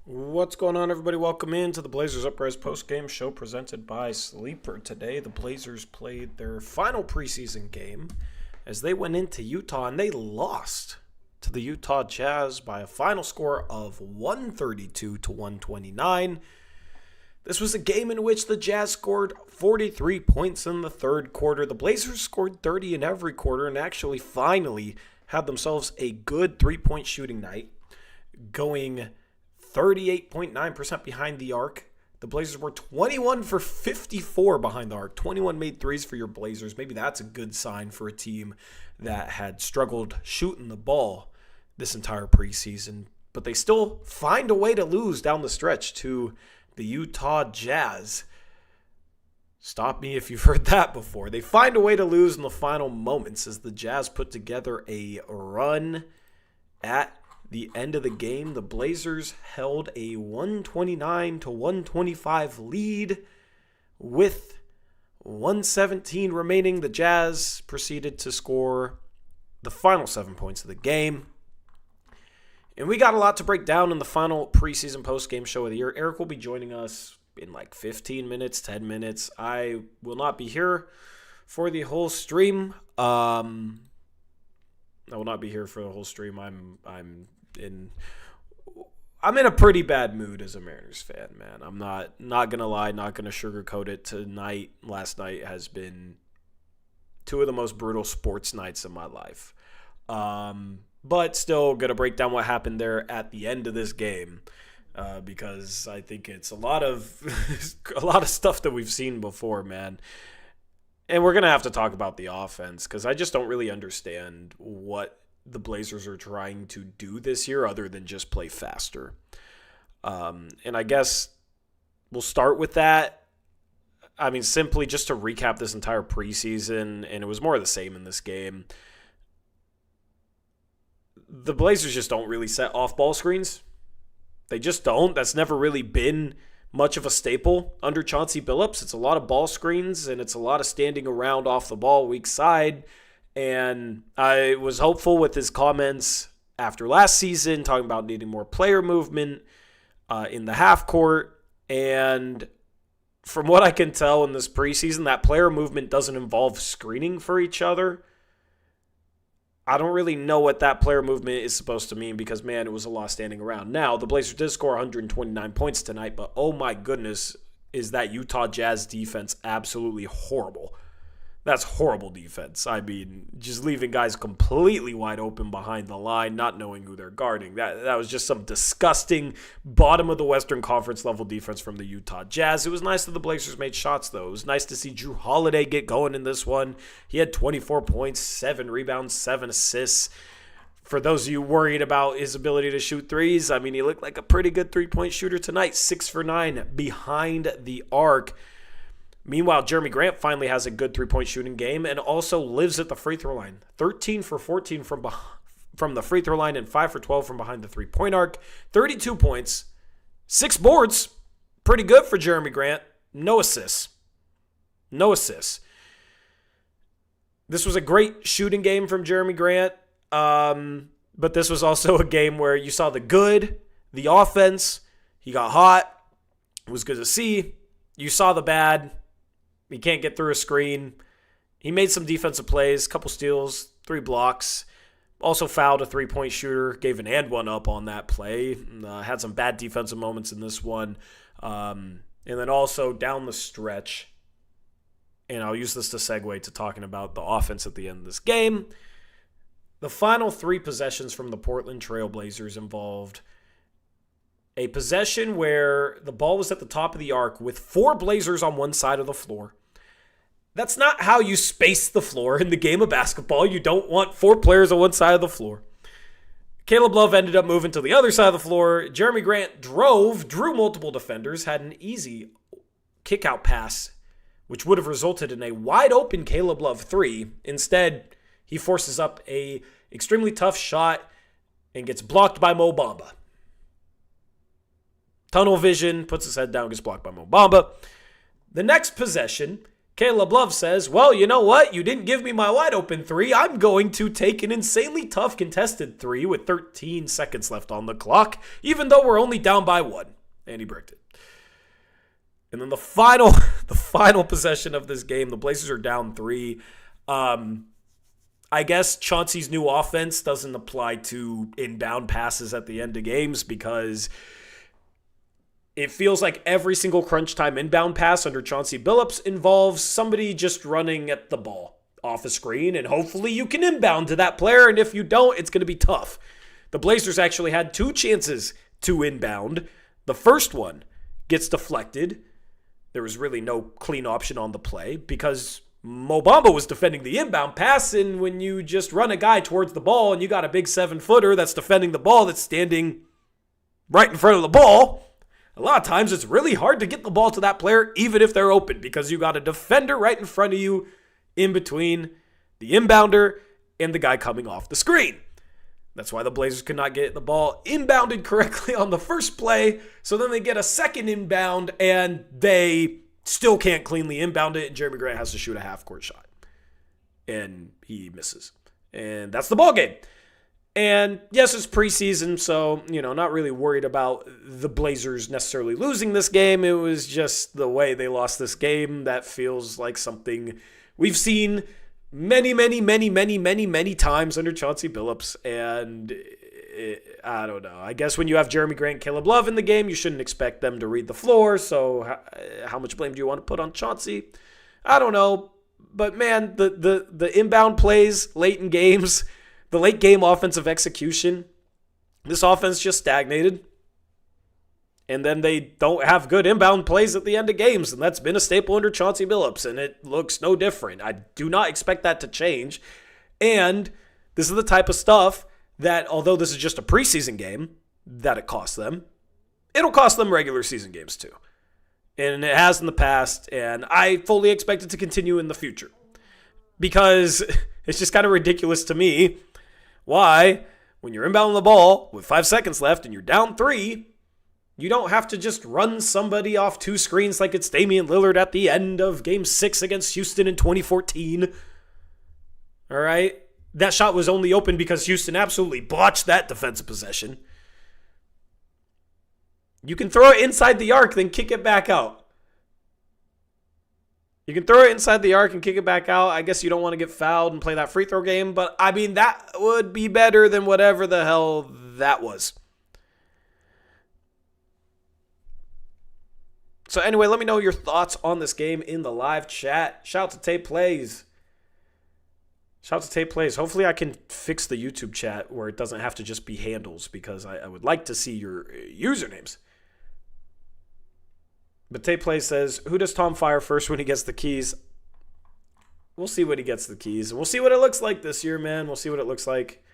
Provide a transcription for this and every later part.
What's going on, everybody? Welcome in to the Blazers Uprise Postgame show presented by Sleeper. Today, the Blazers played their final preseason game as they went into Utah and they lost to the Utah Jazz by a final score of 132 to 129. This was a game in which the Jazz scored 43 points in the third quarter. The Blazers scored 30 in every quarter and actually finally had themselves a good three-point shooting night, going 38.9% behind the arc. The Blazers were 21 for 54 behind the arc. 21 made threes for your Blazers. Maybe that's a good sign for a team that had struggled shooting the ball this entire preseason. But they still find a way to lose down the stretch to the Utah Jazz. Stop me if you've heard that before. They find a way to lose in the final moments as the Jazz put together a run at the end of the game. The Blazers held a 129 to 125 lead with 117 remaining. The Jazz proceeded to score the final 7 points of the game. And we got a lot to break down in the final preseason post-game show of the year. Eric will be joining us in like 15 minutes, 10 minutes. I will not be here for the whole stream. I will not be here for the whole stream. I'm in a pretty bad mood as a Mariners fan, man. I'm not gonna lie, not gonna sugarcoat it. Last night has been two of the most brutal sports nights of my life. But still gonna break down what happened there at the end of this game, because I think it's a lot of stuff that we've seen before, man. And we're gonna have to talk about the offense because I just don't really understand what the Blazers are trying to do this year other than just play faster. And I guess we'll start with that. I mean, simply just to recap this entire preseason, and it was more of the same in this game. The Blazers just don't really set off-ball screens. They just don't. That's never really been much of a staple under Chauncey Billups. It's a lot of ball screens, and it's a lot of standing around off the ball weak side. And I was hopeful with his comments after last season, talking about needing more player movement in the half court. And from what I can tell in this preseason, that player movement doesn't involve screening for each other. I don't really know what that player movement is supposed to mean because, man, it was a lot standing around. Now, the Blazers did score 129 points tonight, but oh my goodness, is that Utah Jazz defense absolutely horrible. That's horrible defense. I mean, just leaving guys completely wide open behind the line, not knowing who they're guarding. That was just some disgusting bottom of the Western Conference level defense from the Utah Jazz. It was nice that the Blazers made shots, though. It was nice to see Drew Holiday get going in this one. He had 24 points, 7 rebounds, 7 assists. For those of you worried about his ability to shoot threes, I mean, he looked like a pretty good three-point shooter tonight. 6 for 9 behind the arc. Meanwhile, Jeremy Grant finally has a good three-point shooting game and also lives at the free throw line. 13 for 14 from the free throw line and 5 for 12 from behind the three-point arc. 32 points, 6 boards. Pretty good for Jeremy Grant. No assists. This was a great shooting game from Jeremy Grant, but this was also a game where you saw the good, the offense. He got hot. It was good to see. You saw the bad. He can't get through a screen. He made some defensive plays, couple steals, 3 blocks. Also fouled a three-point shooter, gave an and one up on that play. Had some bad defensive moments in this one. And then also down the stretch, and I'll use this to segue to talking about the offense at the end of this game. The final 3 possessions from the Portland Trail Blazers involved a possession where the ball was at the top of the arc with 4 Blazers on one side of the floor. That's not how you space the floor in the game of basketball. You don't want 4 players on one side of the floor. Caleb Love ended up moving to the other side of the floor. Jeremy Grant drew multiple defenders, had an easy kick-out pass, which would have resulted in a wide-open Caleb Love 3. Instead, he forces up a extremely tough shot and gets blocked by Mo Bamba. Tunnel vision, puts his head down, gets blocked by Mo Bamba. The next possession Caleb Love says, well, you know what? You didn't give me my wide open three. I'm going to take an insanely tough contested three with 13 seconds left on the clock, even though we're only down by one. And he bricked it. And then the final possession of this game, the Blazers are down 3. I guess Chauncey's new offense doesn't apply to inbound passes at the end of games because it feels like every single crunch time inbound pass under Chauncey Billups involves somebody just running at the ball off a screen, and hopefully you can inbound to that player, and if you don't, it's going to be tough. The Blazers actually had 2 chances to inbound. The first one gets deflected. There was really no clean option on the play because Mo Bamba was defending the inbound pass, and when you just run a guy towards the ball and you got a big 7-footer that's defending the ball that's standing right in front of the ball, a lot of times it's really hard to get the ball to that player even if they're open because you got a defender right in front of you in between the inbounder and the guy coming off the screen. That's why the Blazers could not get the ball inbounded correctly on the first play, so then they get a second inbound and they still can't cleanly inbound it, and Jeremy Grant has to shoot a half-court shot. And he misses. And that's the ball game. And yes, it's preseason, so, not really worried about the Blazers necessarily losing this game. It was just the way they lost this game that feels like something we've seen many times under Chauncey Billups. And I don't know. I guess when you have Jeremy Grant and Caleb Love in the game, you shouldn't expect them to read the floor. So how much blame do you want to put on Chauncey? I don't know. But, man, the inbound plays late in games, the late game offensive execution, this offense just stagnated. And then they don't have good inbound plays at the end of games. And that's been a staple under Chauncey Billups. And it looks no different. I do not expect that to change. And this is the type of stuff that, although this is just a preseason game, that it costs them. It'll cost them regular season games too. And it has in the past. And I fully expect it to continue in the future. Because it's just kind of ridiculous to me why, when you're inbounding the ball with 5 seconds left and you're down 3, you don't have to just run somebody off 2 screens like it's Damian Lillard at the end of Game 6 against Houston in 2014. All right? That shot was only open because Houston absolutely botched that defensive possession. You can throw it inside the arc, then kick it back out. You can throw it inside the arc and kick it back out. I guess you don't want to get fouled and play that free throw game, but I mean, that would be better than whatever the hell that was. So anyway, let me know your thoughts on this game in the live chat. Shout out to Tape Plays. Hopefully I can fix the YouTube chat where it doesn't have to just be handles because I would like to see your usernames. But Tape Play says, who does Tom fire first when he gets the keys? We'll see when he gets the keys. We'll see what it looks like this year, man. We'll see what it looks like.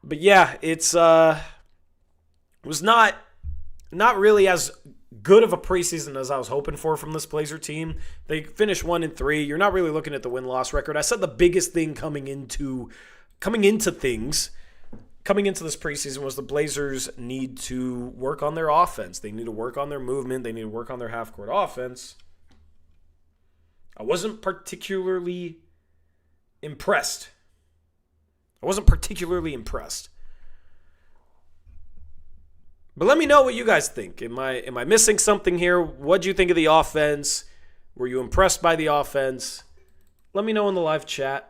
But yeah, it was not really as good of a preseason as I was hoping for from this Blazer team. They finished 1-3. You're not really looking at the win-loss record. I said the biggest thing coming into this preseason was the Blazers need to work on their offense. They need to work on their movement. They need to work on their half-court offense. I wasn't particularly impressed. But let me know what you guys think. Am I missing something here? What do you think of the offense? Were you impressed by the offense? Let me know in the live chat.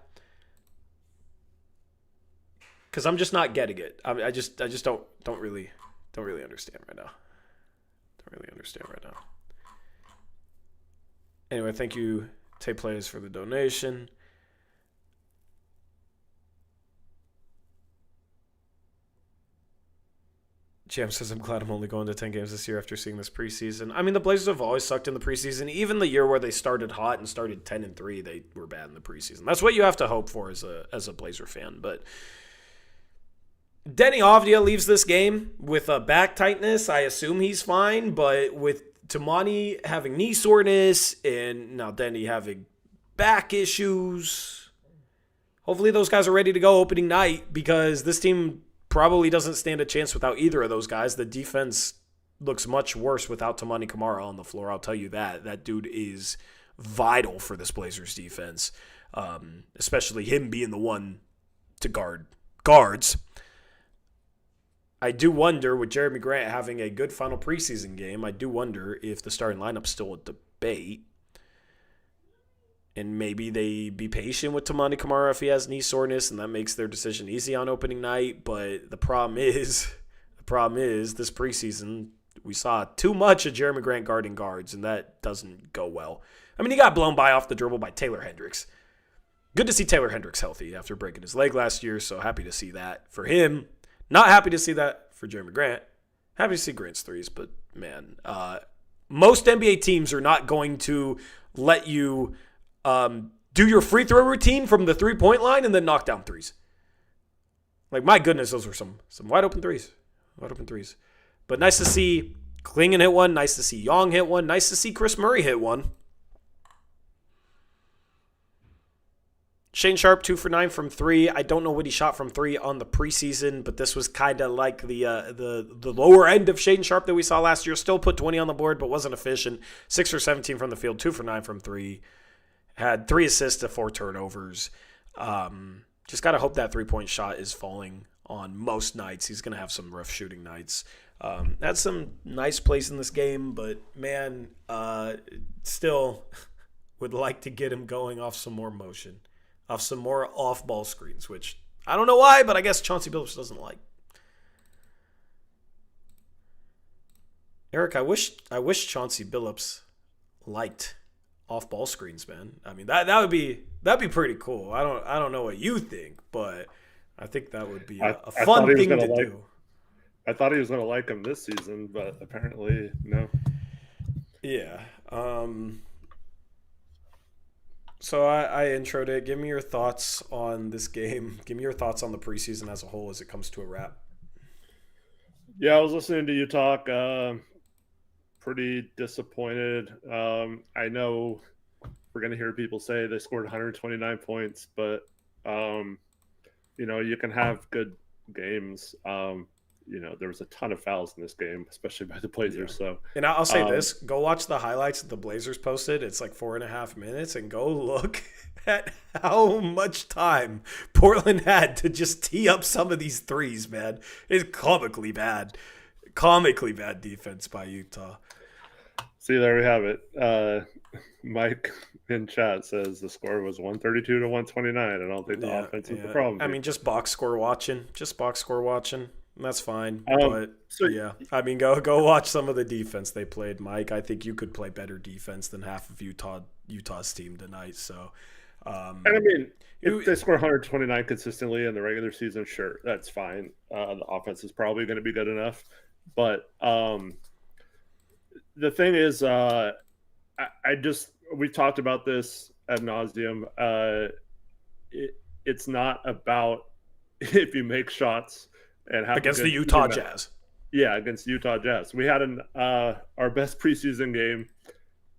Because I'm just not getting it. I just don't really understand right now. Anyway, thank you, Tape Plays, for the donation. Jam says, I'm glad I'm only going to 10 games this year after seeing this preseason. I mean, the Blazers have always sucked in the preseason. Even the year where they started hot and started 10-3, they were bad in the preseason. That's what you have to hope for as a Blazer fan. But Denny Avdia leaves this game with a back tightness. I assume he's fine, but with Tamani having knee soreness and now Denny having back issues, hopefully those guys are ready to go opening night because this team probably doesn't stand a chance without either of those guys. The defense looks much worse without Tamani Kamara on the floor. I'll tell you that. That dude is vital for this Blazers defense, especially him being the one to guard guards. I do wonder, with Jeremy Grant having a good final preseason game, I do wonder if the starting lineup's still a debate. And maybe they be patient with Tamani Kamara if he has knee soreness, and that makes their decision easy on opening night. But the problem is this preseason, we saw too much of Jeremy Grant guarding guards, and that doesn't go well. I mean, he got blown by off the dribble by Taylor Hendricks. Good to see Taylor Hendricks healthy after breaking his leg last year, so happy to see that for him. Not happy to see that for Jeremy Grant. Happy to see Grant's threes, but man, most NBA teams are not going to let you do your free throw routine from the 3-point line and then knock down threes. Like, my goodness, those were some wide open threes. Wide open threes. But nice to see Klingan hit one. Nice to see Young hit one. Nice to see Chris Murray hit one. Shane Sharp, 2 for 9 from 3. I don't know what he shot from 3 on the preseason, but this was kind of like the lower end of Shane Sharp that we saw last year. Still put 20 on the board, but wasn't efficient. 6 for 17 from the field, 2 for 9 from 3. Had 3 assists to 4 turnovers. Just got to hope that 3-point shot is falling on most nights. He's going to have some rough shooting nights. Had some nice plays in this game, but man, still would like to get him going off some more motion. Off some more off-ball screens, which I don't know why, but I guess Chauncey Billups doesn't like. Eric, I wish Chauncey Billups liked off-ball screens, man. I mean, that'd be pretty cool. I don't know what you think, but I think that would be a fun thing to do. I thought he was going to like him this season, but apparently no. Yeah. So I introed it. Give me your thoughts on this game. Give me your thoughts on the preseason as a whole as it comes to a wrap. Yeah, I was listening to you talk. Pretty disappointed. I know we're going to hear people say they scored 129 points, but, you can have good games. There was a ton of fouls in this game, especially by the Blazers. Yeah. So, and I'll say this: go watch the highlights that the Blazers posted. It's like 4.5 minutes, and go look at how much time Portland had to just tee up some of these threes. Man, it's comically bad defense by Utah. See, there we have it. Mike in chat says the score was 132 to 129. I don't think the offense is the problem. I mean, just box score watching. That's fine. Go watch some of the defense they played, Mike. I think you could play better defense than half of Utah's team tonight. So, and I mean, if they score 129 consistently in the regular season, sure, that's fine. The offense is probably going to be good enough. But the thing is, we talked about this ad nauseum. It's not about if you make shots. And against the Utah Jazz. Yeah, against Utah Jazz. We had our best preseason game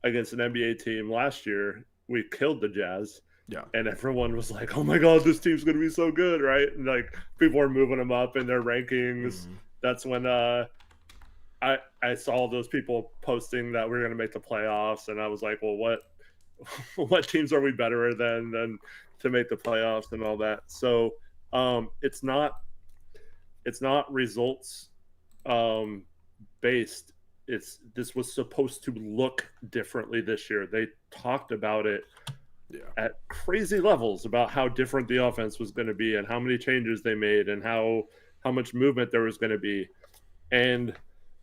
against an NBA team last year. We killed the Jazz. Yeah. And everyone was like, oh my God, this team's going to be so good, right? And like people were moving them up in their rankings. Mm-hmm. That's when I saw those people posting that we're going to make the playoffs. And I was like, well, what teams are we better than to make the playoffs and all that? So it's not results based. This was supposed to look differently this year. They talked about it at crazy levels about how different the offense was going to be and how many changes they made and how much movement there was going to be. And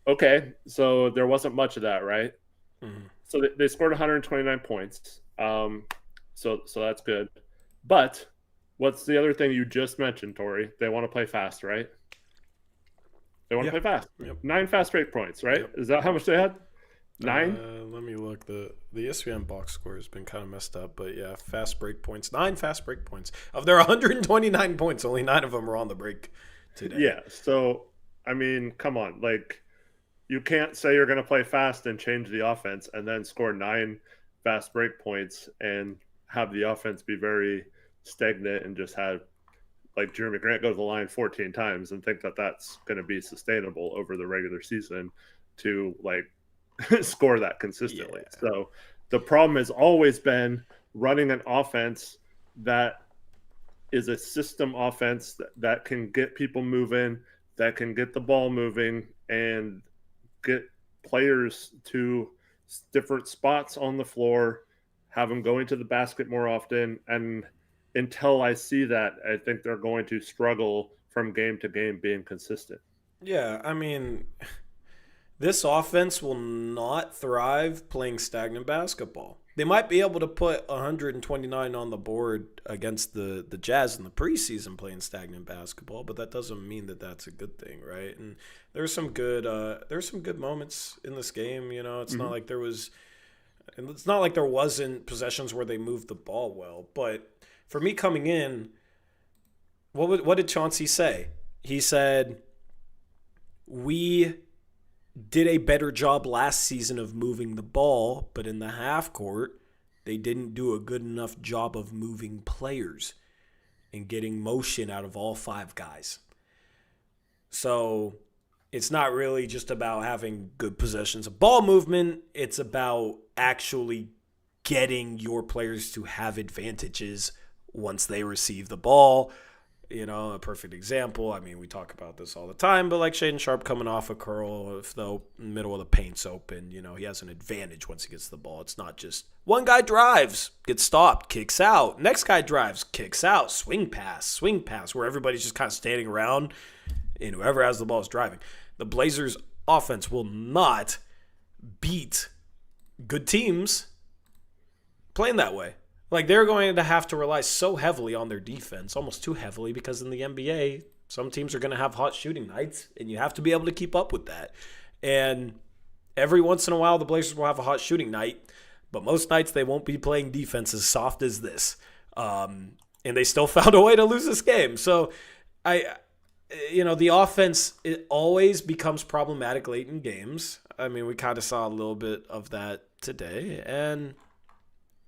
okay, so there wasn't much of that, right? Mm-hmm. So they scored 129 points. So that's good. But what's the other thing you just mentioned, Tori? They want to play fast, right? They want to play fast. Yep. 9 fast break points, right? Yep. Is that how much they had? 9? Let me look. The ESPN box score has been kind of messed up, but yeah, fast break points. 9 fast break points. Of their 129 points, only 9 of them were on the break today. Yeah, so, I mean, come on. Like, you can't say you're going to play fast and change the offense and then score 9 fast break points and have the offense be very stagnant and just have like Jeremy Grant go to the line 14 times and think that that's going to be sustainable over the regular season to like score that consistently. Yeah. So the problem has always been running an offense that is a system offense that can get people moving, that can get the ball moving, and get players to different spots on the floor, have them going to the basket more often. And until I see that, I think they're going to struggle from game to game being consistent. Yeah, I mean, this offense will not thrive playing stagnant basketball. They might be able to put 129 on the board against the Jazz in the preseason playing stagnant basketball, but that doesn't mean that that's a good thing, right? And there's some good moments in this game. You know, it's not like there wasn't possessions where they moved the ball well. But for me coming in, what did Chauncey say? He said, "We did a better job last season of moving the ball, but in the half court, they didn't do a good enough job of moving players and getting motion out of all 5 guys." So it's not really just about having good possessions of ball movement. It's about actually getting your players to have advantages once they receive the ball. You know, a perfect example. I mean, we talk about this all the time, but like Shaden Sharp coming off a curl, if the middle of the paint's open, you know, he has an advantage once he gets the ball. It's not just one guy drives, gets stopped, kicks out. Next guy drives, kicks out, swing pass, where everybody's just kind of standing around and whoever has the ball is driving. The Blazers' offense will not beat good teams playing that way. Like, they're going to have to rely so heavily on their defense, almost too heavily, because in the NBA, some teams are going to have hot shooting nights, and you have to be able to keep up with that. And every once in a while, the Blazers will have a hot shooting night, but most nights they won't be playing defense as soft as this. And they still found a way to lose this game. So, the offense, it always becomes problematic late in games. I mean, we kind of saw a little bit of that today, and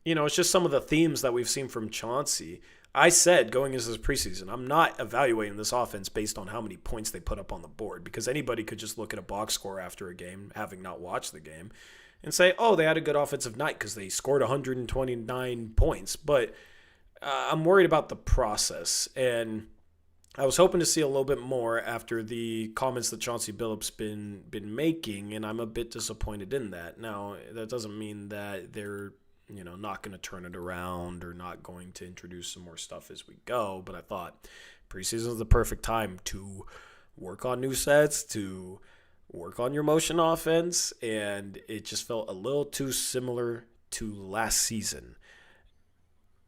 it's just some of the themes that we've seen from Chauncey. I said going into this preseason, I'm not evaluating this offense based on how many points they put up on the board, because anybody could just look at a box score after a game, having not watched the game, and say, oh, they had a good offensive night because they scored 129 points. But I'm worried about the process, and I was hoping to see a little bit more after the comments that Chauncey Billups been making, and I'm a bit disappointed in that. Now, that doesn't mean that they're not going to turn it around or not going to introduce some more stuff as we go. But I thought preseason is the perfect time to work on new sets, to work on your motion offense, and it just felt a little too similar to last season.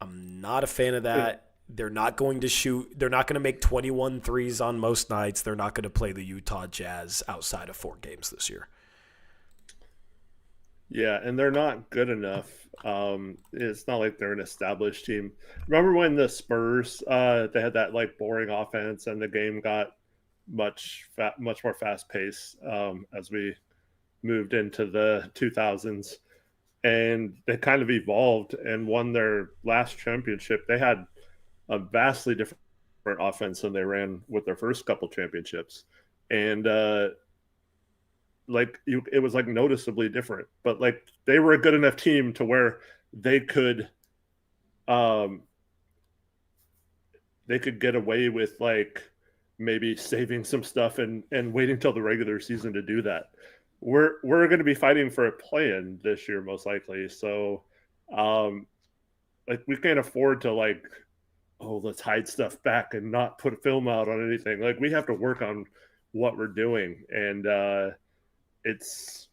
I'm not a fan of that. They're not going to shoot. They're not going to make 21 threes on most nights. They're not going to play the Utah Jazz outside of 4 games this year. Yeah, and they're not good enough. It's not like they're an established team. Remember when the Spurs they had that like boring offense, and the game got much more fast paced as we moved into the 2000s, and they kind of evolved and won their last championship. They had a vastly different offense than they ran with their first couple championships, and it was like noticeably different, but like they were a good enough team to where they could get away with like maybe saving some stuff and waiting till the regular season to do that. We're going to be fighting for a play-in this year most likely, so like we can't afford to like, oh, let's hide stuff back and not put a film out on anything. Like we have to work on what we're doing, and it's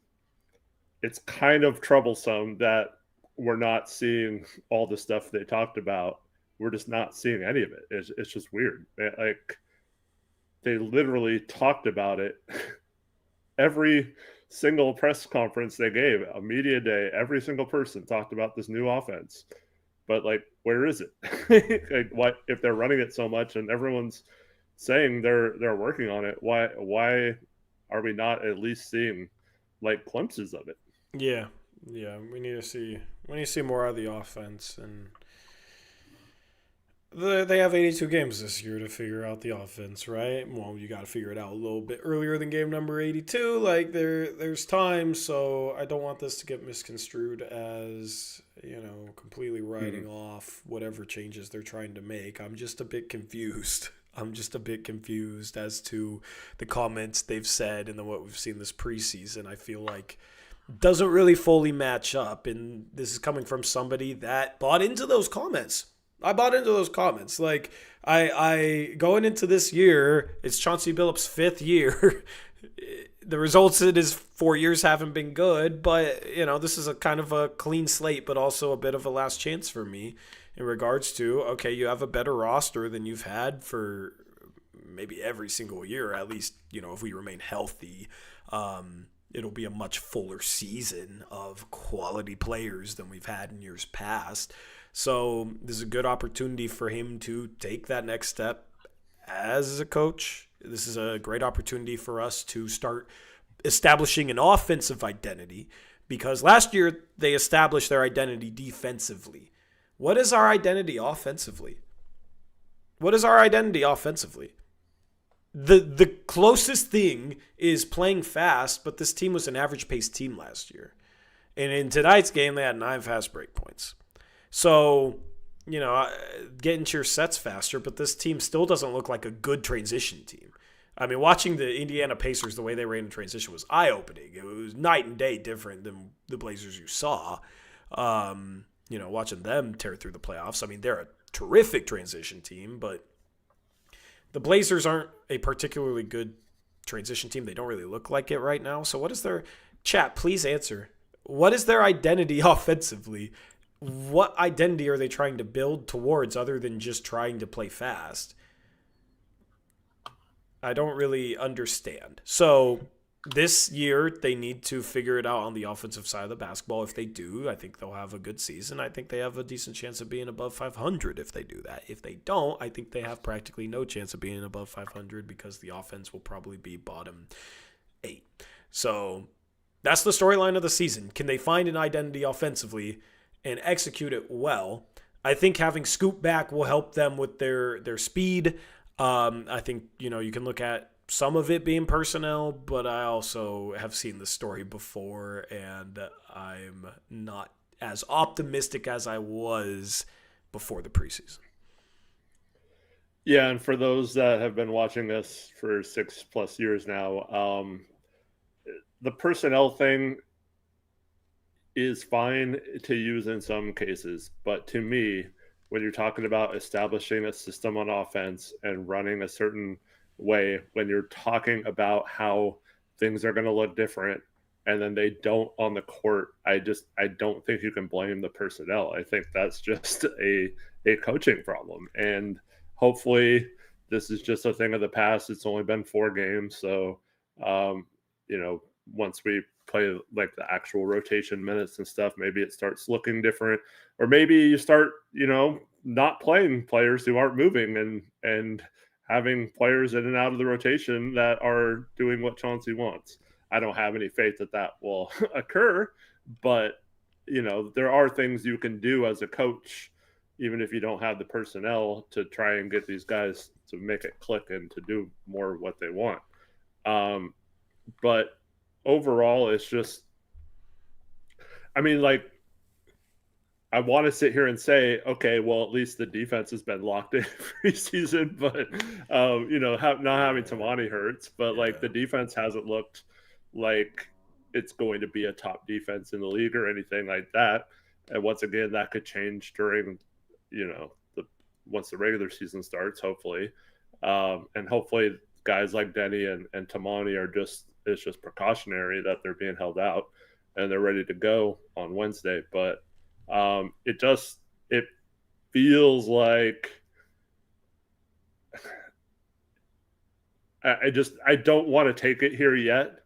kind of troublesome that we're not seeing all the stuff they talked about. We're just not seeing any of it. It's just weird. Like they literally talked about it every single press conference they gave, a media day. Every single person talked about this new offense, but like, where is it? Like, what if they're running it so much and everyone's saying they're working on it? Why are we not at least seeing like glimpses of it? Yeah. We need to see more of the offense, and They have 82 games this year to figure out the offense, right? Well, you got to figure it out a little bit earlier than game number 82. Like there's time, so I don't want this to get misconstrued as, completely writing off whatever changes they're trying to make. I'm just a bit confused. I'm just a bit confused as to the comments they've said and then what we've seen this preseason. I feel like doesn't really fully match up, and this is coming from somebody that bought into those comments. I bought into those comments. Like I going into this year, it's Chauncey Billups' 5th year. The results in his 4 years haven't been good, but this is a kind of a clean slate, but also a bit of a last chance for me in regards to, okay, you have a better roster than you've had for maybe every single year, at least, if we remain healthy. It'll be a much fuller season of quality players than we've had in years past. So this is a good opportunity for him to take that next step as a coach. This is a great opportunity for us to start establishing an offensive identity, because last year they established their identity defensively. What is our identity offensively? What is our identity offensively? The closest thing is playing fast, but this team was an average pace team last year. And in tonight's game, they had 9 fast break points. So, get into your sets faster, but this team still doesn't look like a good transition team. I mean, watching the Indiana Pacers, the way they ran in transition was eye-opening. It was night and day different than the Blazers you saw. Watching them tear through the playoffs. I mean, they're a terrific transition team, but the Blazers aren't a particularly good transition team. They don't really look like it right now. So what is their – chat, please answer. What is their identity offensively? What identity are they trying to build towards other than just trying to play fast? I don't really understand. So this year they need to figure it out on the offensive side of the basketball. If they do, I think they'll have a good season. I think they have a decent chance of being above 500 if they do that. If they don't, I think they have practically no chance of being above 500 because the offense will probably be bottom 8. So that's the storyline of the season. Can they find an identity offensively and execute it well? I think having Scoop back will help them with their speed. I think, you can look at some of it being personnel, but I also have seen the story before, and I'm not as optimistic as I was before the preseason. Yeah, and for those that have been watching this for 6+ years now, the personnel thing is fine to use in some cases, but to me, when you're talking about establishing a system on offense and running a certain way, when you're talking about how things are going to look different and then they don't on the court, I don't think you can blame the personnel. I think that's just a coaching problem, and hopefully this is just a thing of the past. It's only been 4 games, so once we play like the actual rotation minutes and stuff, maybe it starts looking different, or maybe you start not playing players who aren't moving and having players in and out of the rotation that are doing what Chauncey wants. I don't have any faith that will occur, but there are things you can do as a coach, even if you don't have the personnel, to try and get these guys to make it click and to do more of what they want. But overall, it's just, I want to sit here and say, okay, well, at least the defense has been locked in preseason, but not having Tamani hurts, but the defense hasn't looked like it's going to be a top defense in the league or anything like that. And once again, that could change during, once the regular season starts, hopefully. And hopefully guys like Denny and Tamani it's just precautionary that they're being held out and they're ready to go on Wednesday. But it feels like I don't want to take it here yet,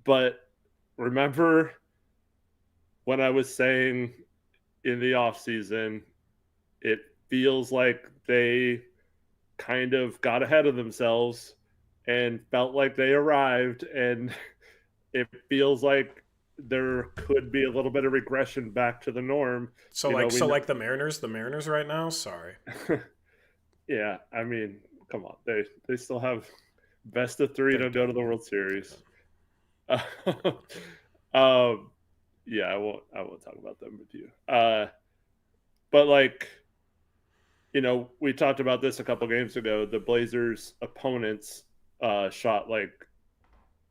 but remember when I was saying in the off season, it feels like they kind of got ahead of themselves and felt like they arrived, and it feels like there could be a little bit of regression back to the norm. So like the Mariners right now. Sorry. Yeah, I mean, come on. They still have best of three to go to the World Series. um, yeah, I won't talk about them with you. But like, we talked about this a couple games ago. The Blazers' opponents shot like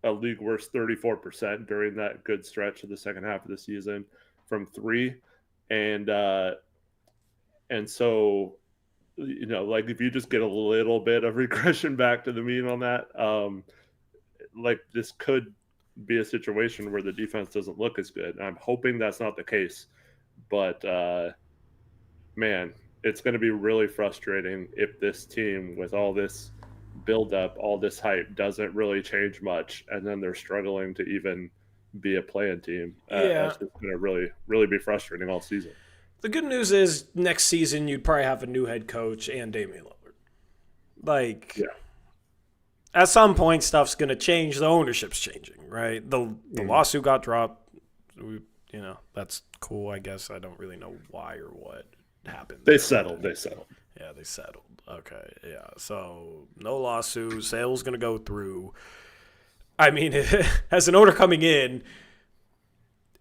a league worst 34% during that good stretch of the second half of the season from three, and so like if you just get a little bit of regression back to the mean on that, like this could be a situation where the defense doesn't look as good. I'm hoping that's not the case, but man, it's going to be really frustrating if this team, with all this build up, all this hype, doesn't really change much, and then they're struggling to even be a play-in team. That's just going to really, really be frustrating all season. The good news is next season you'd probably have a new head coach and Damian Lillard. Like, yeah. At some point, stuff's going to change. The ownership's changing, right? The lawsuit got dropped. That's cool, I guess. I don't really know why or what happened. They settled. Yeah, they settled. Okay, yeah. So no lawsuit. Sale's going to go through. I mean, as an owner coming in,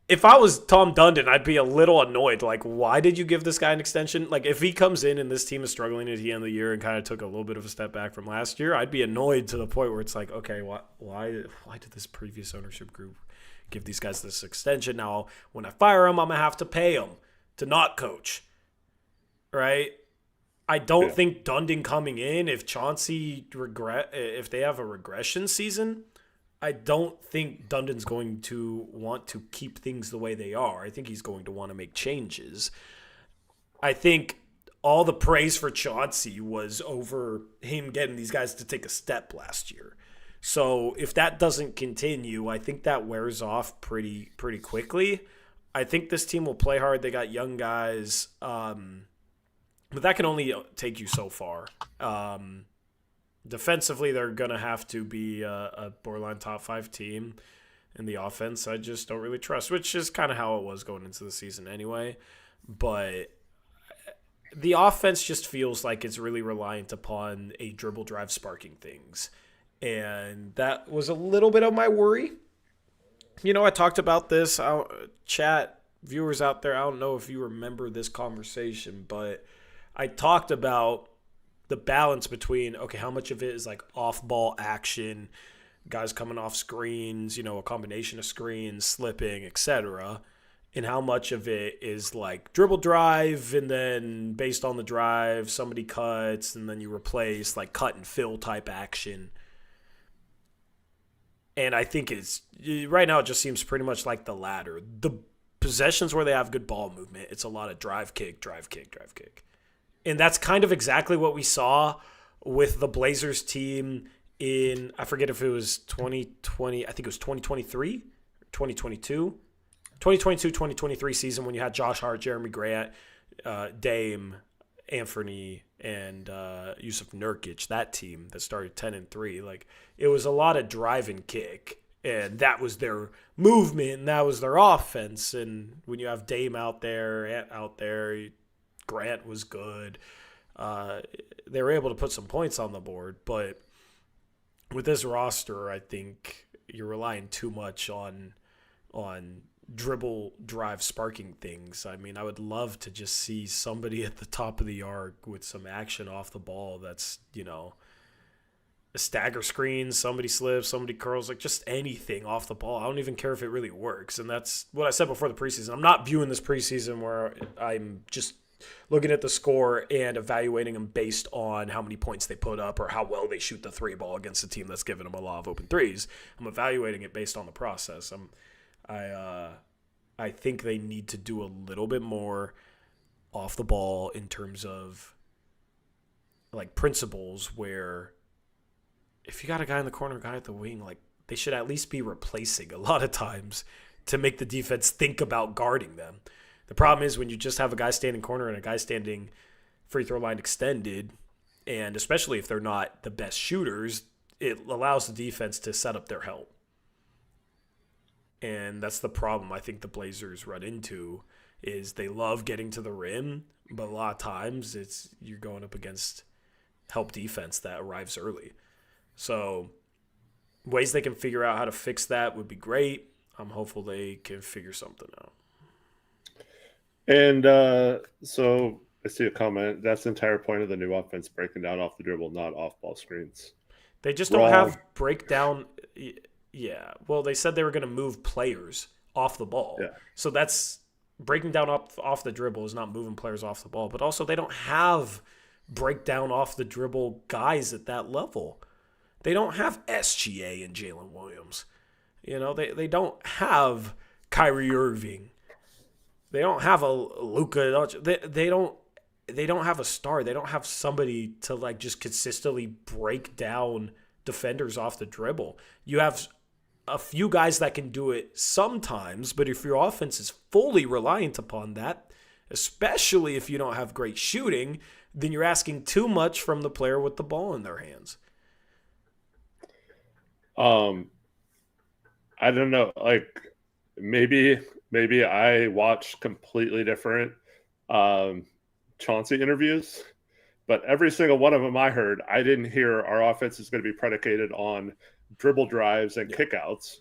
if I was Tom Dundon, I'd be a little annoyed. Like, why did you give this guy an extension? Like, if he comes in and this team is struggling at the end of the year and kind of took a little bit of a step back from last year, I'd be annoyed to the point where it's like, okay, why did this previous ownership group give these guys this extension? Now, when I fire them, I'm going to have to pay them to not coach, right? I don't think Dundon coming in, if Chauncey if they have a regression season, I don't think Dundon's going to want to keep things the way they are. I think he's going to want to make changes. I think all the praise for Chauncey was over him getting these guys to take a step last year. So if that doesn't continue, I think that wears off pretty quickly. I think this team will play hard. They got young guys, but that can only take you so far. Defensively, they're going to have to be a borderline top 5 team. In the offense, I just don't really trust, which is kind of how it was going into the season anyway. But the offense just feels like it's really reliant upon a dribble drive sparking things. And that was a little bit of my worry. I talked about this. Chat, viewers out there, I don't know if you remember this conversation, but I talked about the balance between, okay, how much of it is like off-ball action, guys coming off screens, a combination of screens, slipping, etc., and how much of it is like dribble drive, and then based on the drive, somebody cuts, and then you replace like cut and fill type action. And I think right now it just seems pretty much like the latter. The possessions where they have good ball movement, it's a lot of drive, kick, drive, kick, drive, kick. And that's kind of exactly what we saw with the Blazers team in, I forget if it was 2020, I think it was 2023, 2022. 2022-2023 season when you had Josh Hart, Jeremy Grant, Dame, Anthony, and Yusuf Nurkic, that team that started 10-3. Like, it was a lot of drive and kick, and that was their movement, and that was their offense. And when you have Dame out there, Ant out there, Grant was good. They were able to put some points on the board, but with this roster, I think you're relying too much on dribble drive sparking things. I mean, I would love to just see somebody at the top of the arc with some action off the ball that's, a stagger screen, somebody slips, somebody curls, like just anything off the ball. I don't even care if it really works. And that's what I said before the preseason. I'm not viewing this preseason where I'm just looking at the score and evaluating them based on how many points they put up or how well they shoot the three ball against a team that's giving them a lot of open threes. I'm evaluating it based on the process. I think they need to do a little bit more off the ball in terms of like principles, where if you got a guy in the corner, a guy at the wing, like they should at least be replacing a lot of times to make the defense think about guarding them. The problem is when you just have a guy standing corner and a guy standing free throw line extended, and especially if they're not the best shooters, it allows the defense to set up their help. And that's the problem I think the Blazers run into, is they love getting to the rim, but a lot of times you're going up against help defense that arrives early. So ways they can figure out how to fix that would be great. I'm hopeful they can figure something out. And so I see a comment. That's the entire point of the new offense, breaking down off the dribble, not off-ball screens. They just don't have breakdown. Yeah. Well, they said they were going to move players off the ball. Yeah. So that's breaking down off the dribble is not moving players off the ball. But also they don't have breakdown off the dribble guys at that level. They don't have SGA and Jalen Williams. They don't have Kyrie Irving. They don't have a Luka. They don't have a star. They don't have somebody to like just consistently break down defenders off the dribble. You have a few guys that can do it sometimes, but if your offense is fully reliant upon that, especially if you don't have great shooting, then you're asking too much from the player with the ball in their hands. I don't know. Like maybe I watched completely different Chauncey interviews, but every single one of them I heard, I didn't hear our offense is going to be predicated on dribble drives and kickouts.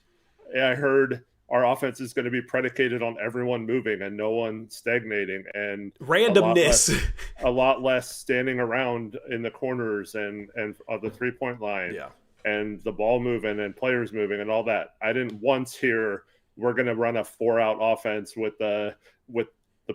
I heard our offense is going to be predicated on everyone moving and no one stagnating and randomness. A lot less standing around in the corners and on the 3-point line. Yeah. And the ball moving and players moving and all that. I didn't once hear we're going to run a 4-out offense with the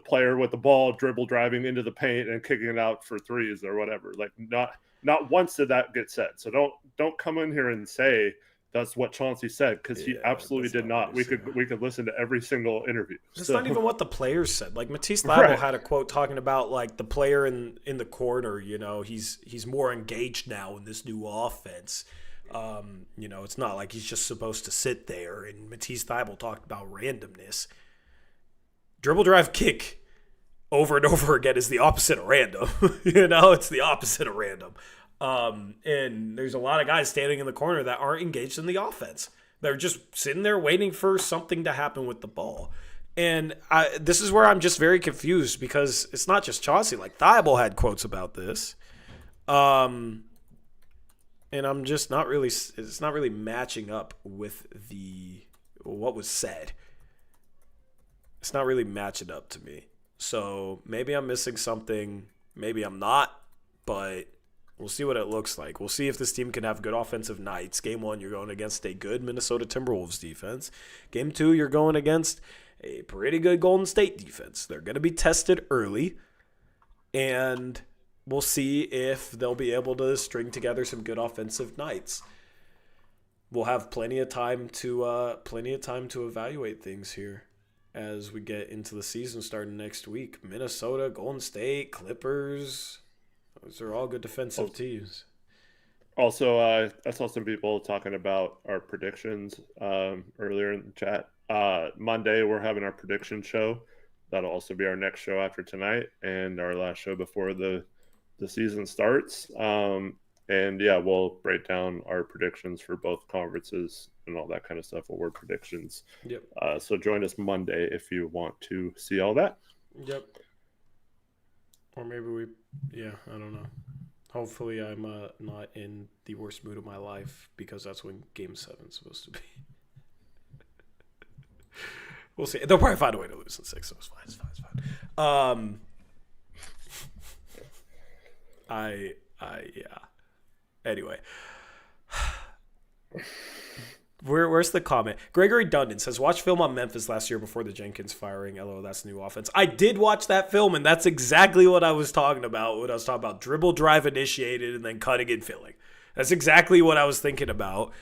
player with the ball dribble driving into the paint and kicking it out for threes or whatever. Like not once did that get said. So don't come in here and say that's what Chauncey said, because he absolutely did not. We could listen to every single interview. It's not even what the players said. Like Matisse Thybulle had a quote talking about like the player in the corner. He's more engaged now in this new offense. It's not like he's just supposed to sit there. And Matisse Thybulle talked about randomness. Dribble, drive, kick over and over again is the opposite of random. It's the opposite of random. And there's a lot of guys standing in the corner that aren't engaged in the offense. They're just sitting there waiting for something to happen with the ball. And this is where I'm just very confused, because it's not just Chauncey. Like Thybulle had quotes about this. And I'm just not really, it's not really matching up with what was said. It's not really matching up to me. So maybe I'm missing something. Maybe I'm not, but we'll see what it looks like. We'll see if this team can have good offensive nights. Game 1, you're going against a good Minnesota Timberwolves defense. Game 2, you're going against a pretty good Golden State defense. They're going to be tested early, and we'll see if they'll be able to string together some good offensive nights. We'll have plenty of time to evaluate things here as we get into the season starting next week. Minnesota, Golden State, Clippers. Those are all good defensive teams. Also, I saw some people talking about our predictions earlier in the chat. Monday, we're having our prediction show. That'll also be our next show after tonight and our last show before the season starts. And yeah, we'll break down our predictions for both conferences and all that kind of stuff. Award predictions. Yep. So join us Monday if you want to see all that. Yep. Or maybe I don't know. Hopefully I'm not in the worst mood of my life, because that's when Game 7 is supposed to be. We'll see. They'll probably find a way to lose in 6, so it's fine. Yeah. Anyway. Where's the comment? Gregory Dundon says, watch film on Memphis last year before the Jenkins firing. LO, that's new offense. I did watch that film, and that's exactly what I was talking about when I was talking about dribble, drive, initiated, and then cutting and filling. That's exactly what I was thinking about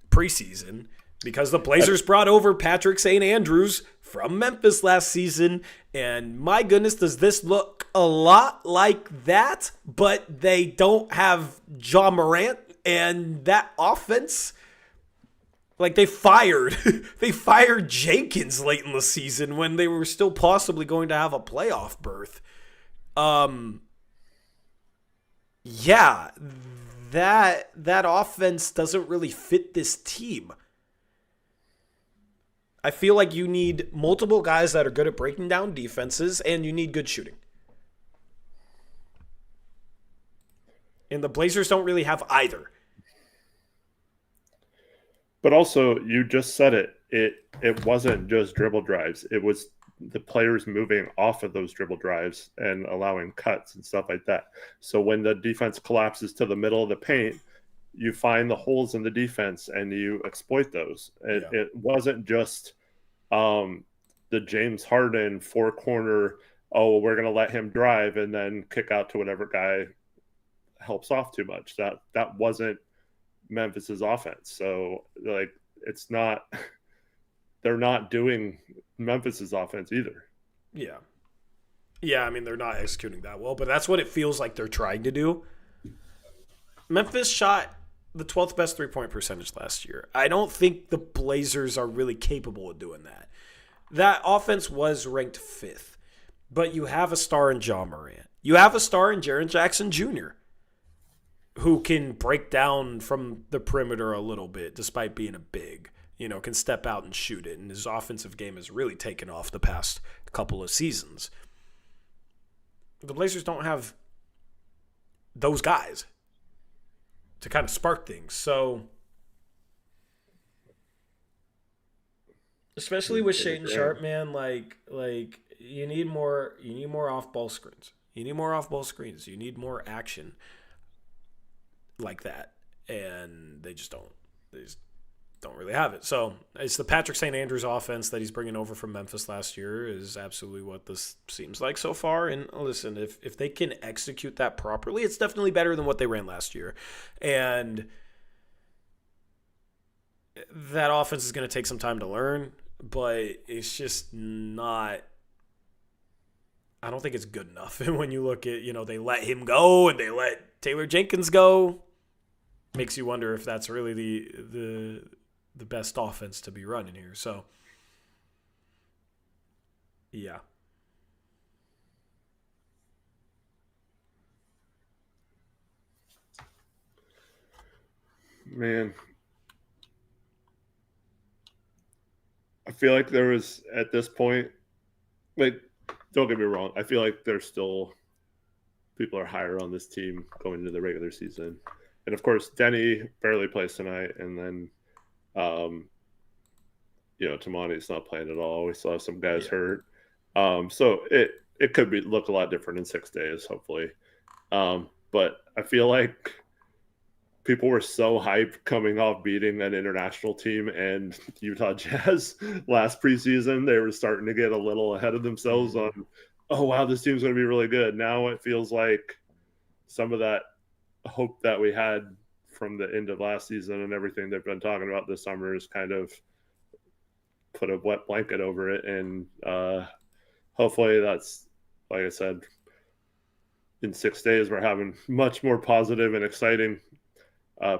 preseason, because the Blazers brought over Patrick St. Andrews from Memphis last season, and my goodness, does this look a lot like that, but they don't have John Morant, and that offense, like they fired Jenkins late in the season when they were still possibly going to have a playoff berth. Yeah, that offense doesn't really fit this team. I feel like you need multiple guys that are good at breaking down defenses, and you need good shooting. And the Blazers don't really have either. But also, you just said it. It wasn't just dribble drives. It was the players moving off of those dribble drives and allowing cuts and stuff like that. So when the defense collapses to the middle of the paint, you find the holes in the defense and you exploit those. It wasn't just the James Harden four-corner, oh, we're going to let him drive and then kick out to whatever guy helps off too much. That wasn't Memphis's offense. So, like, it's not – they're not doing Memphis's offense either. Yeah. Yeah, I mean, they're not executing that well, but that's what it feels like they're trying to do. Memphis shot the 12th best three-point percentage last year. I don't think the Blazers are really capable of doing that. That offense was ranked 5th, but you have a star in Ja Morant. You have a star in Jaren Jackson Jr., who can break down from the perimeter a little bit despite being a big, can step out and shoot it. And his offensive game has really taken off the past couple of seasons. The Blazers don't have those guys to kind of spark things. So, especially with Shaedon Sharpe, man, like you need more off-ball screens. You need more off-ball screens. You need more action like that, and they just don't really have it. So it's the Patrick St. Andrews offense that he's bringing over from Memphis last year is absolutely what this seems like so far. And listen, if they can execute that properly, it's definitely better than what they ran last year. And that offense is going to take some time to learn, but it's just not, I don't think it's good enough. And when you look at, they let him go and they let Taylor Jenkins go, makes you wonder if that's really the best offense to be running here. So, yeah. Man, I feel like there was, at this point, like, don't get me wrong, I feel like there's still people are higher on this team going into the regular season. And of course, Denny barely plays tonight, and then, Tamani's not playing at all. We still have some guys hurt, so it could look a lot different in 6 days, hopefully. But I feel like people were so hyped coming off beating an international team and Utah Jazz last preseason. They were starting to get a little ahead of themselves on, oh wow, this team's going to be really good. Now it feels like some of that hope that we had from the end of last season and everything they've been talking about this summer is kind of put a wet blanket over it. And hopefully that's, like I said, in 6 days we're having much more positive and exciting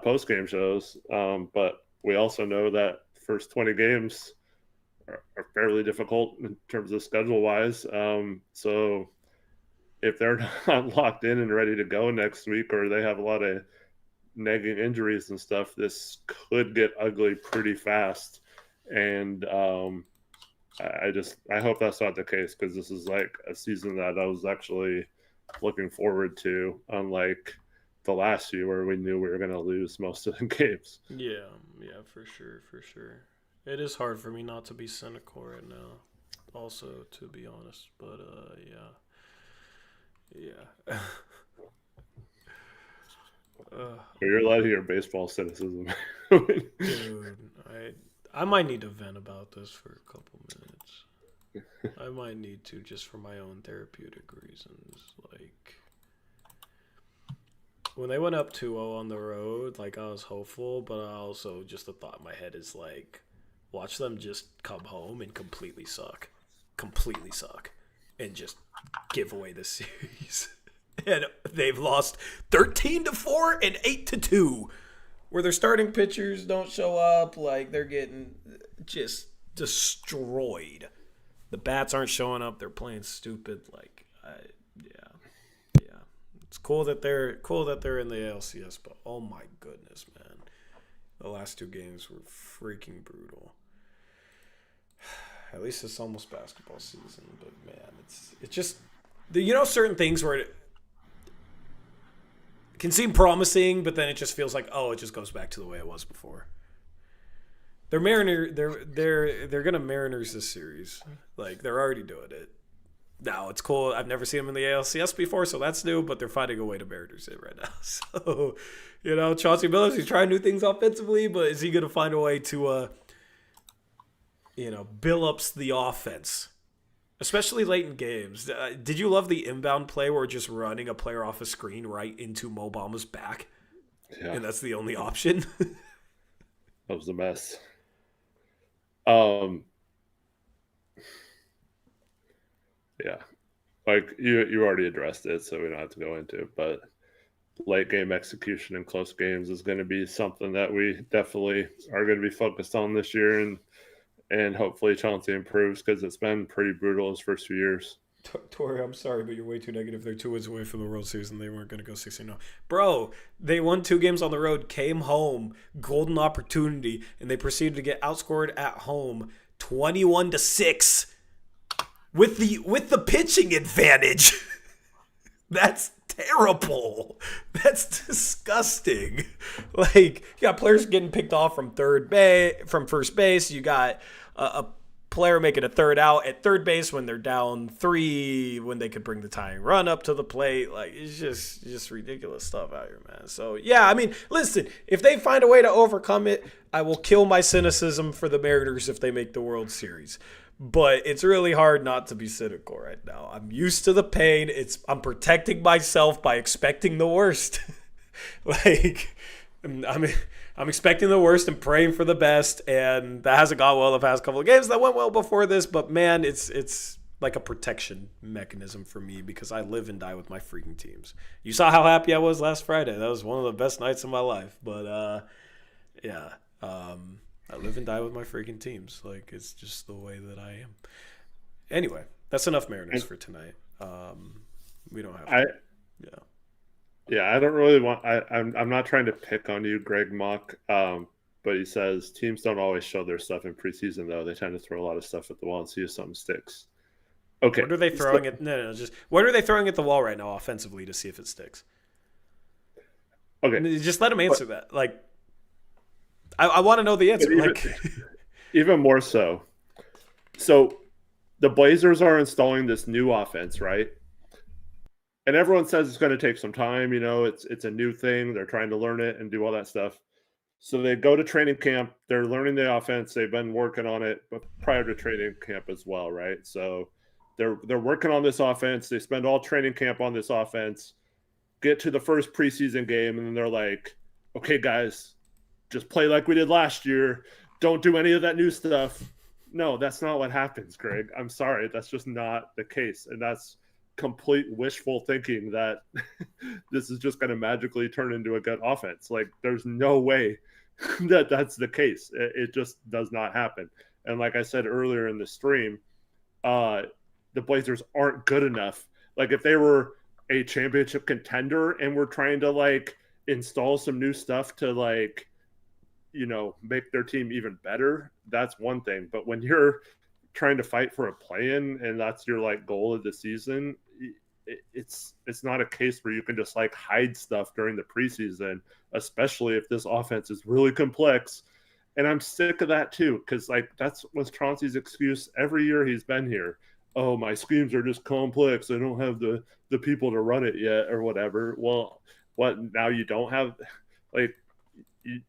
post-game shows. But we also know that first 20 games are fairly difficult in terms of schedule-wise. So if they're not locked in and ready to go next week, or they have a lot of nagging injuries and stuff, this could get ugly pretty fast. And I hope that's not the case, because this is like a season that I was actually looking forward to, unlike the last few where we knew we were going to lose most of the games. Yeah, for sure. It is hard for me not to be cynical right now, also, to be honest. But, yeah. You're allowed to hear baseball cynicism. Dude, I might need to vent about this for a couple minutes. I might need to, just for my own therapeutic reasons. Like, when they went up 2-0 on the road, like, I was hopeful, but I also, just the thought in my head is like, watch them just come home and completely suck, and just give away the series. And they've lost 13-4 and 8-2, where their starting pitchers don't show up. Like, they're getting just destroyed. The bats aren't showing up. They're playing stupid. Like, yeah. It's cool that they're in the ALCS, but oh my goodness, man, the last two games were freaking brutal. At least it's almost basketball season, but man, it's just certain things where can seem promising, but then it just feels like, oh, it just goes back to the way it was before. They're gonna Mariners this series. Like, they're already doing it. Now, it's cool. I've never seen them in the ALCS before, so that's new, but they're finding a way to Mariners it right now. So, Chauncey Billups, he's trying new things offensively, but is he going to find a way to, Billups the offense? Especially late in games. Did you love the inbound play where just running a player off a screen right into Mo Bama's back? Yeah. And that's the only option? That was a mess. Yeah, like you already addressed it, so we don't have to go into it. But late game execution in close games is going to be something that we definitely are going to be focused on this year, and hopefully Chauncey improves because it's been pretty brutal his first few years. Tori, I'm sorry, but you're way too negative. They're 2 wins away from the World Series, and they weren't going to go 16-0. Bro, they won 2 games on the road, came home, golden opportunity, and they proceeded to get outscored at home 21-6 with the pitching advantage. That's terrible. That's disgusting. Like, you got players getting picked off from first base. You got a player making a third out at third base when they're down 3, when they could bring the tying run up to the plate. Like, it's just ridiculous stuff out here, man. So, yeah, I mean, listen, if they find a way to overcome it, I will kill my cynicism for the Mariners if they make the World Series. But it's really hard not to be cynical right now. I'm used to the pain. I'm protecting myself by expecting the worst. Like, I'm expecting the worst and praying for the best, and that hasn't gone well the past couple of games. That went well before this, but man, it's like a protection mechanism for me because I live and die with my freaking teams. You saw how happy I was last Friday. That was one of the best nights of my life. But I live and die with my freaking teams. Like, it's just the way that I am. Anyway, that's enough Mariners for tonight. We don't have to. Yeah, I don't really want. I'm not trying to pick on you, Greg Mock. But he says teams don't always show their stuff in preseason, though. They tend to throw a lot of stuff at the wall and see if something sticks. Okay. What are they throwing at? What are they throwing at the wall right now offensively to see if it sticks? Okay, just let him answer that. Like, I want to know the answer. Even more so. So, the Blazers are installing this new offense, right? And everyone says it's going to take some time. It's a new thing. They're trying to learn it and do all that stuff. So they go to training camp. They're learning the offense. They've been working on it prior to training camp as well, right? So they're working on this offense. They spend all training camp on this offense, get to the first preseason game, and then they're like, okay, guys, just play like we did last year. Don't do any of that new stuff. No, that's not what happens, Greg. I'm sorry. That's just not the case. And that's complete wishful thinking that this is just going to magically turn into a good offense. Like, there's no way that that's the case. It just does not happen. And like I said earlier in the stream, the Blazers aren't good enough. Like, if they were a championship contender and we're trying to like install some new stuff to like, make their team even better, that's one thing. But when you're trying to fight for a play-in and that's your like goal of the season, it's not a case where you can just like hide stuff during the preseason, especially if this offense is really complex. And I'm sick of that too, because like that's was Chauncey's excuse every year he's been here. Oh, my schemes are just complex. I don't have the people to run it yet or whatever. Well, what, now you don't have, like,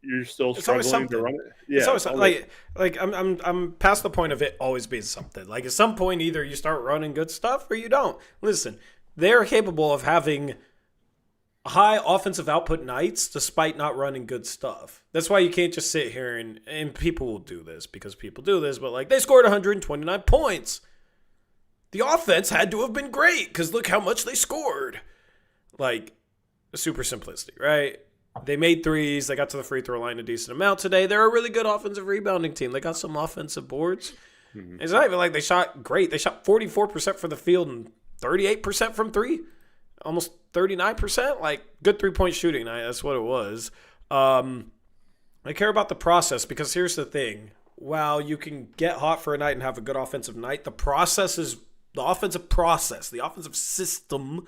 you're still struggling to run it? Yeah. It's always like I'm past the point of it always being something. Like, at some point, either you start running good stuff or you don't. Listen, they're capable of having high offensive output nights despite not running good stuff. That's why you can't just sit here and people will do this because people do this, but like, they scored 129 points. The offense had to have been great because look how much they scored. Like, super simplistic, right? They made threes. They got to the free throw line a decent amount today. They're a really good offensive rebounding team. They got some offensive boards. Mm-hmm. It's not even like they shot great. They shot 44% from the field and 38% from three. Almost 39%. Like, good three-point shooting night. That's what it was. I care about the process because here's the thing. While you can get hot for a night and have a good offensive night, the offensive process, the offensive system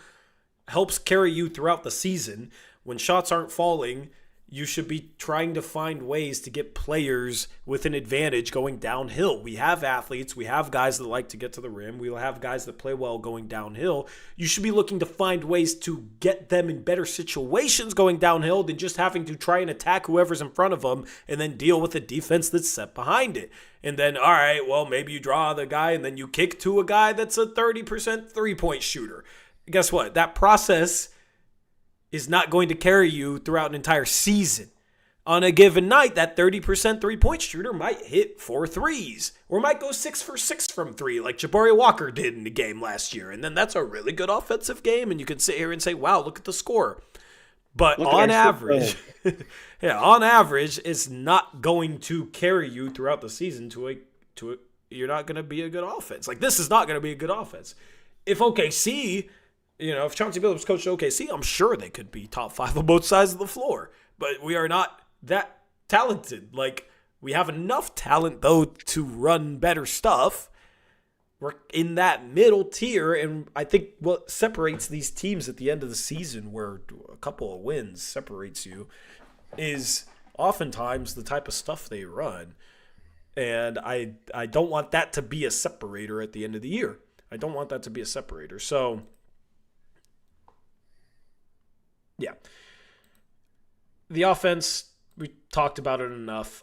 helps carry you throughout the season. when shots aren't falling, you should be trying to find ways to get players with an advantage going downhill. We have athletes. We have guys that like to get to the rim. We have guys that play well going downhill. You should be looking to find ways to get them in better situations going downhill than just having to try and attack whoever's in front of them and then deal with a defense that's set behind it. And then, all right, well, maybe you draw the guy and then you kick to a guy that's a 30% three-point shooter. Guess what? That process is not going to carry you throughout an entire season. On a given night, that 30% three-point shooter might hit 4 threes or might go 6 for 6 from 3 like Jabari Walker did in the game last year. And then that's a really good offensive game, and you can sit here and say, wow, look at the score. But on average, on average, it's not going to carry you throughout the season to a you're not going to be a good offense. Like, this is not going to be a good offense. If OKC... if Chauncey Billups coached OKC, I'm sure they could be top 5 on both sides of the floor. But we are not that talented. Like, we have enough talent, though, to run better stuff. We're in that middle tier, and I think what separates these teams at the end of the season, where a couple of wins separates you, is oftentimes the type of stuff they run. And I don't want that to be a separator at the end of the year. I don't want that to be a separator. So... yeah. The offense, we talked about it enough.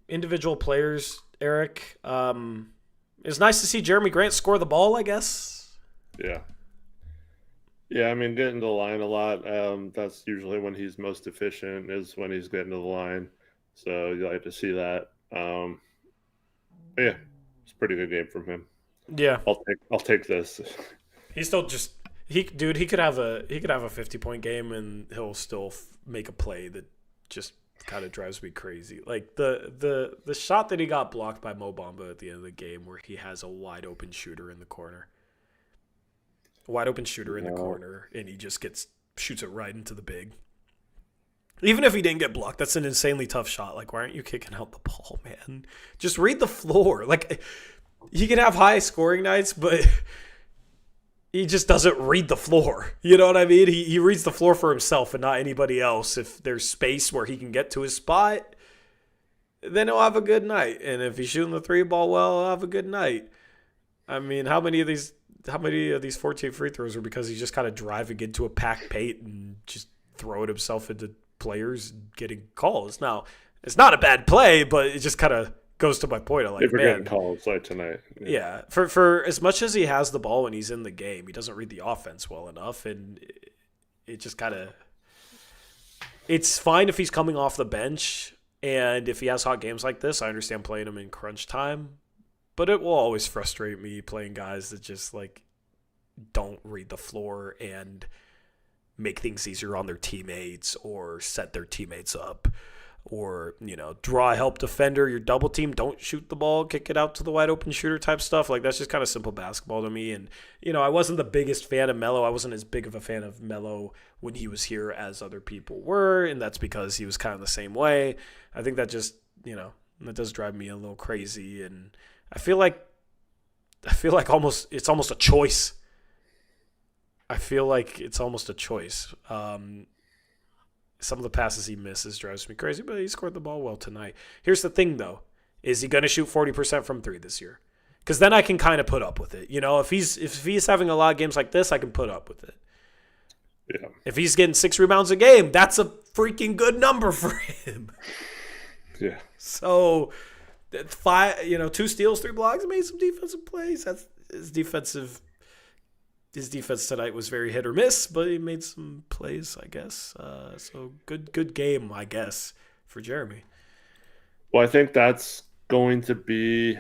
Individual players, Eric. It's nice to see Jeremy Grant score the ball, I guess. Yeah. Yeah, I mean, getting to the line a lot. That's usually when he's most efficient, is when he's getting to the line. So you like to see that. Yeah, it's a pretty good game from him. Yeah. I'll take this. He's still just... He could have a 50-point game and he'll still make a play that just kind of drives me crazy. Like the shot that he got blocked by Mo Bamba at the end of the game, where he has a wide open shooter in the corner, and he just shoots it right into the big. Even if he didn't get blocked, that's an insanely tough shot. Like, why aren't you kicking out the ball, man? Just read the floor. Like, he can have high scoring nights, but he just doesn't read the floor. You know what I mean? He reads the floor for himself and not anybody else. If there's space where he can get to his spot, then he'll have a good night. And if he's shooting the 3-ball well, he'll have a good night. I mean, how many of these 14 free throws are because he's just kind of driving into a packed paint and just throwing himself into players and getting calls? Now, it's not a bad play, but it just kind of goes to my point. If we're getting calls like tonight. Yeah. For as much as he has the ball when he's in the game, he doesn't read the offense well enough, and it just kind of – it's fine if he's coming off the bench, and if he has hot games like this, I understand playing him in crunch time, but it will always frustrate me playing guys that just, like, don't read the floor and make things easier on their teammates or set their teammates up. Or, draw a help defender, your double team, don't shoot the ball, kick it out to the wide open shooter type stuff. Like, that's just kind of simple basketball to me. And, I wasn't the biggest fan of Melo. I wasn't as big of a fan of Melo when he was here as other people were. And that's because he was kind of the same way. I think that just, that does drive me a little crazy. And I feel like it's almost a choice. Some of the passes he misses drives me crazy, but he scored the ball well tonight. Here's the thing, though. Is he going to shoot 40% from 3 this year? Because then I can kind of put up with it. If he's having a lot of games like this, I can put up with it. Yeah. If he's getting 6 rebounds a game, that's a freaking good number for him. Yeah. So, 2 steals, 3 blocks, made some defensive plays. That's his defense tonight was very hit or miss, but he made some plays, I guess. So good game, I guess, for Jeremy. Well, I think that's going to be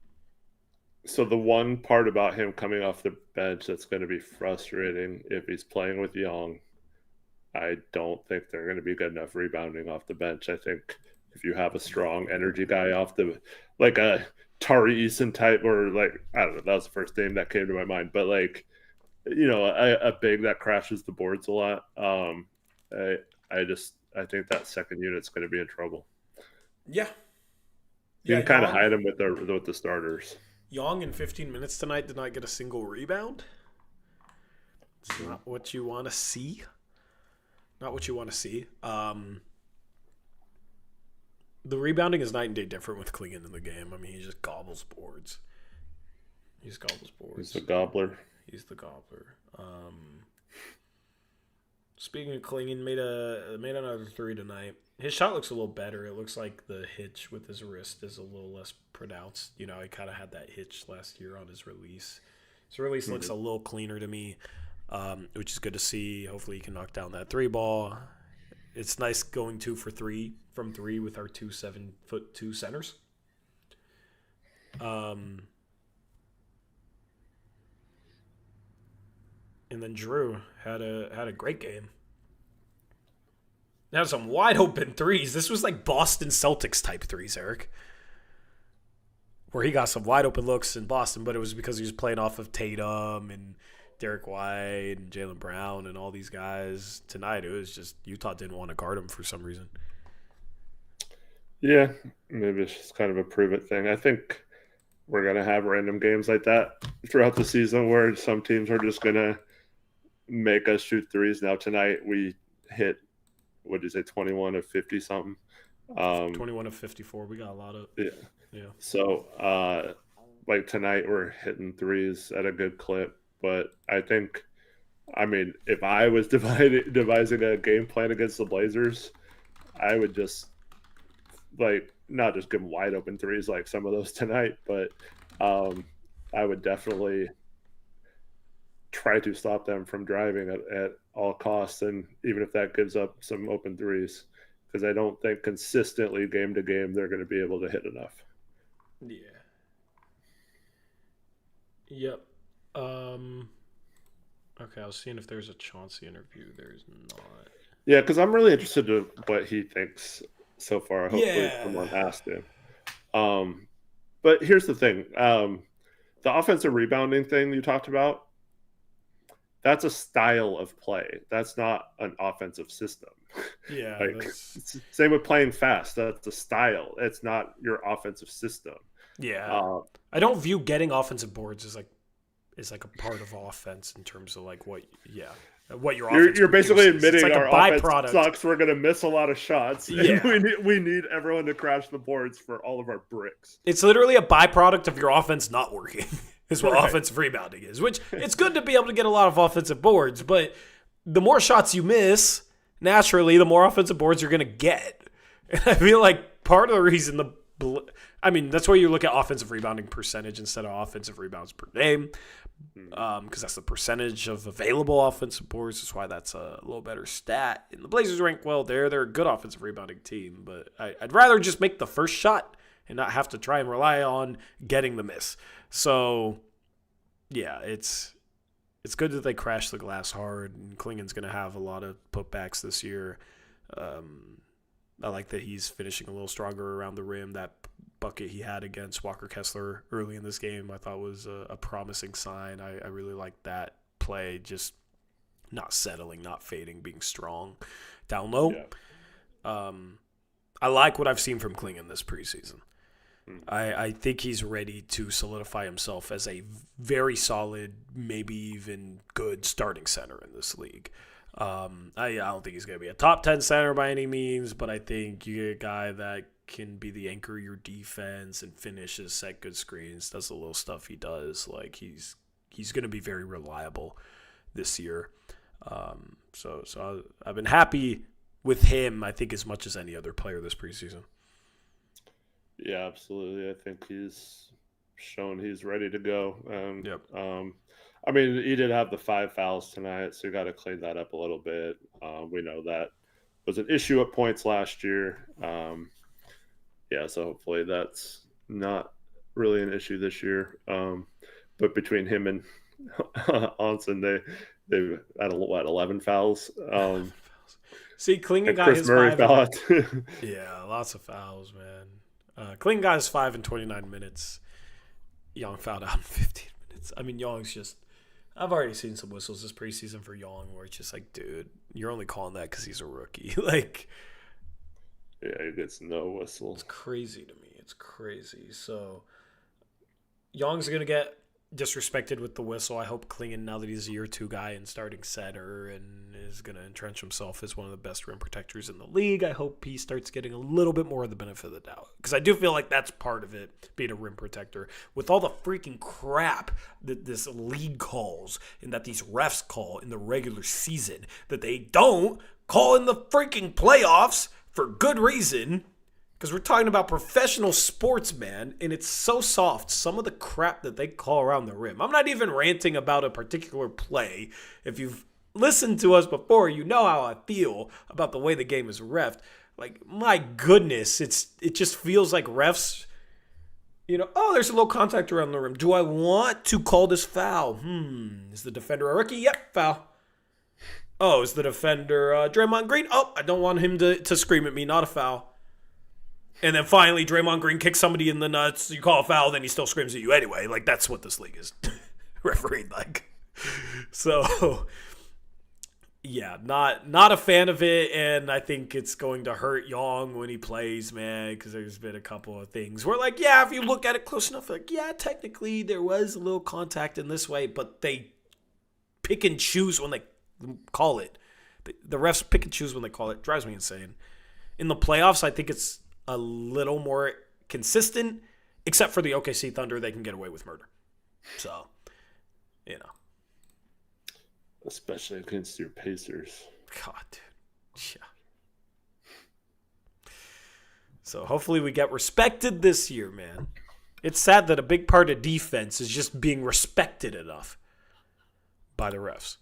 – so the one part about him coming off the bench that's going to be frustrating if he's playing with Young, I don't think they're going to be good enough rebounding off the bench. I think if you have a strong energy guy off the – like a – Tari Eason type, or like, I don't know, that was the first name that came to my mind, but like, a big that crashes the boards a lot. I think that second unit's going to be in trouble. Yeah. You can kind of hide them with the starters. Young in 15 minutes tonight did not get a single rebound. It's not what you want to see. Not what you want to see. The rebounding is night and day different with Klingan in the game. I mean, he just gobbles boards. He's the gobbler. He's the gobbler. Speaking of Klingan, made another three tonight. His shot looks a little better. It looks like the hitch with his wrist is a little less pronounced. You know, he kind of had that hitch last year on his release. His release looks a little cleaner to me, which is good to see. Hopefully he can knock down that three ball. It's nice going 2 for 3 from 3 with our 2 7'2" centers. And then Drew had a great game. Had some wide open threes. This was like Boston Celtics type threes, Eric. Where he got some wide open looks in Boston, but it was because he was playing off of Tatum and Derek White and Jaylen Brown and all these guys. Tonight it was just Utah didn't want to guard him for some reason. Yeah, maybe it's just kind of a prove it thing. I think we're going to have random games like that throughout the season where some teams are just going to make us shoot threes. Now tonight we hit, 21 of 50 something. 21 of 54. We got a lot of yeah. So like tonight we're hitting threes at a good clip, but I think, I mean, if I was devising a game plan against the Blazers, I would just like not just give them wide open threes like some of those tonight, but I would definitely try to stop them from driving at all costs, and even if that gives up some open threes, because I don't think consistently game to game they're going to be able to hit enough. Yeah. Yep. Okay, I was seeing if there's a Chauncey interview. There's not. Yeah, because I'm really interested in what he thinks so far. Hopefully someone asked him. But here's the thing. The offensive rebounding thing you talked about, that's a style of play. That's not an offensive system. Yeah. Same with playing fast. That's a style. It's not your offensive system. Yeah. I don't view getting offensive boards as like a part of offense in terms of like what your offense. You're basically admitting like our byproduct. Offense sucks. We're going to miss a lot of shots. Yeah. And we need everyone to crash the boards for all of our bricks. It's literally a byproduct of your offense not working. Is what offensive rebounding is, which it's good to be able to get a lot of offensive boards, but the more shots you miss, naturally, the more offensive boards you're going to get. And I feel like part of the reason that's why you look at offensive rebounding percentage instead of offensive rebounds per game, because that's the percentage of available offensive boards. That's why that's a little better stat. And the Blazers rank well there. They're a good offensive rebounding team, but I'd rather just make the first shot and not have to try and rely on getting the miss. So, yeah, it's good that they crash the glass hard, and Klingan's going to have a lot of putbacks this year. I like that he's finishing a little stronger around the rim. That bucket he had against Walker Kessler early in this game I thought was a promising sign. I really like that play, just not settling, not fading, being strong down low. Yeah. I like what I've seen from Klingan this preseason. I think he's ready to solidify himself as a very solid, maybe even good starting center in this league. I don't think he's going to be a top 10 center by any means, but I think you get a guy that can be the anchor of your defense and finishes, set good screens, does the little stuff he does. Like he's going to be very reliable this year. So I've been happy with him, I think, as much as any other player this preseason. Yeah, absolutely. I think he's shown he's ready to go. Yep. I mean, he did have the 5 fouls tonight, so you got to clean that up a little bit. We know that was an issue at points last year. So hopefully that's not really an issue this year. But between him and Onsen, they've had 11 fouls. See, Klingan got Chris his Murray 5. Yeah, lots of fouls, man. Klingan got his 5 in 29 minutes. Young fouled out in 15 minutes. I mean, Young's just... I've already seen some whistles this preseason for Young where it's just like, dude, you're only calling that because he's a rookie. Yeah, he gets no whistle. It's crazy to me. It's crazy. So, Young's going to get disrespected with the whistle. I hope Klingan, now that he's a year 2 guy and starting center and is going to entrench himself as one of the best rim protectors in the league, I hope he starts getting a little bit more of the benefit of the doubt. Because I do feel like that's part of it, being a rim protector. With all the freaking crap that this league calls and that these refs call in the regular season, that they don't call in the freaking playoffs for good reason. Because we're talking about professional sports, man, and it's so soft, some of the crap that they call around the rim. I'm not even ranting about a particular play. If you've listened to us before, you know how I feel about the way the game is reffed. Like, my goodness, it just feels like refs, oh, there's a little contact around the rim. Do I want to call this foul? Is the defender a rookie? Yep, foul. Oh, is the defender Draymond Green? Oh, I don't want him to scream at me, not a foul. And then finally, Draymond Green kicks somebody in the nuts. You call a foul, then he still screams at you anyway. Like, that's what this league is refereed like. So, yeah, not a fan of it. And I think it's going to hurt Young when he plays, man, because there's been a couple of things where, like, yeah, if you look at it close enough, like, yeah, technically there was a little contact in this way, but they pick and choose when they call it. The refs pick and choose when they call it. It drives me insane. In the playoffs, I think it's a little more consistent, except for the OKC Thunder. They can get away with murder. So, especially against your Pacers. God, dude. Yeah. So hopefully we get respected this year, man. It's sad that a big part of defense is just being respected enough by the refs.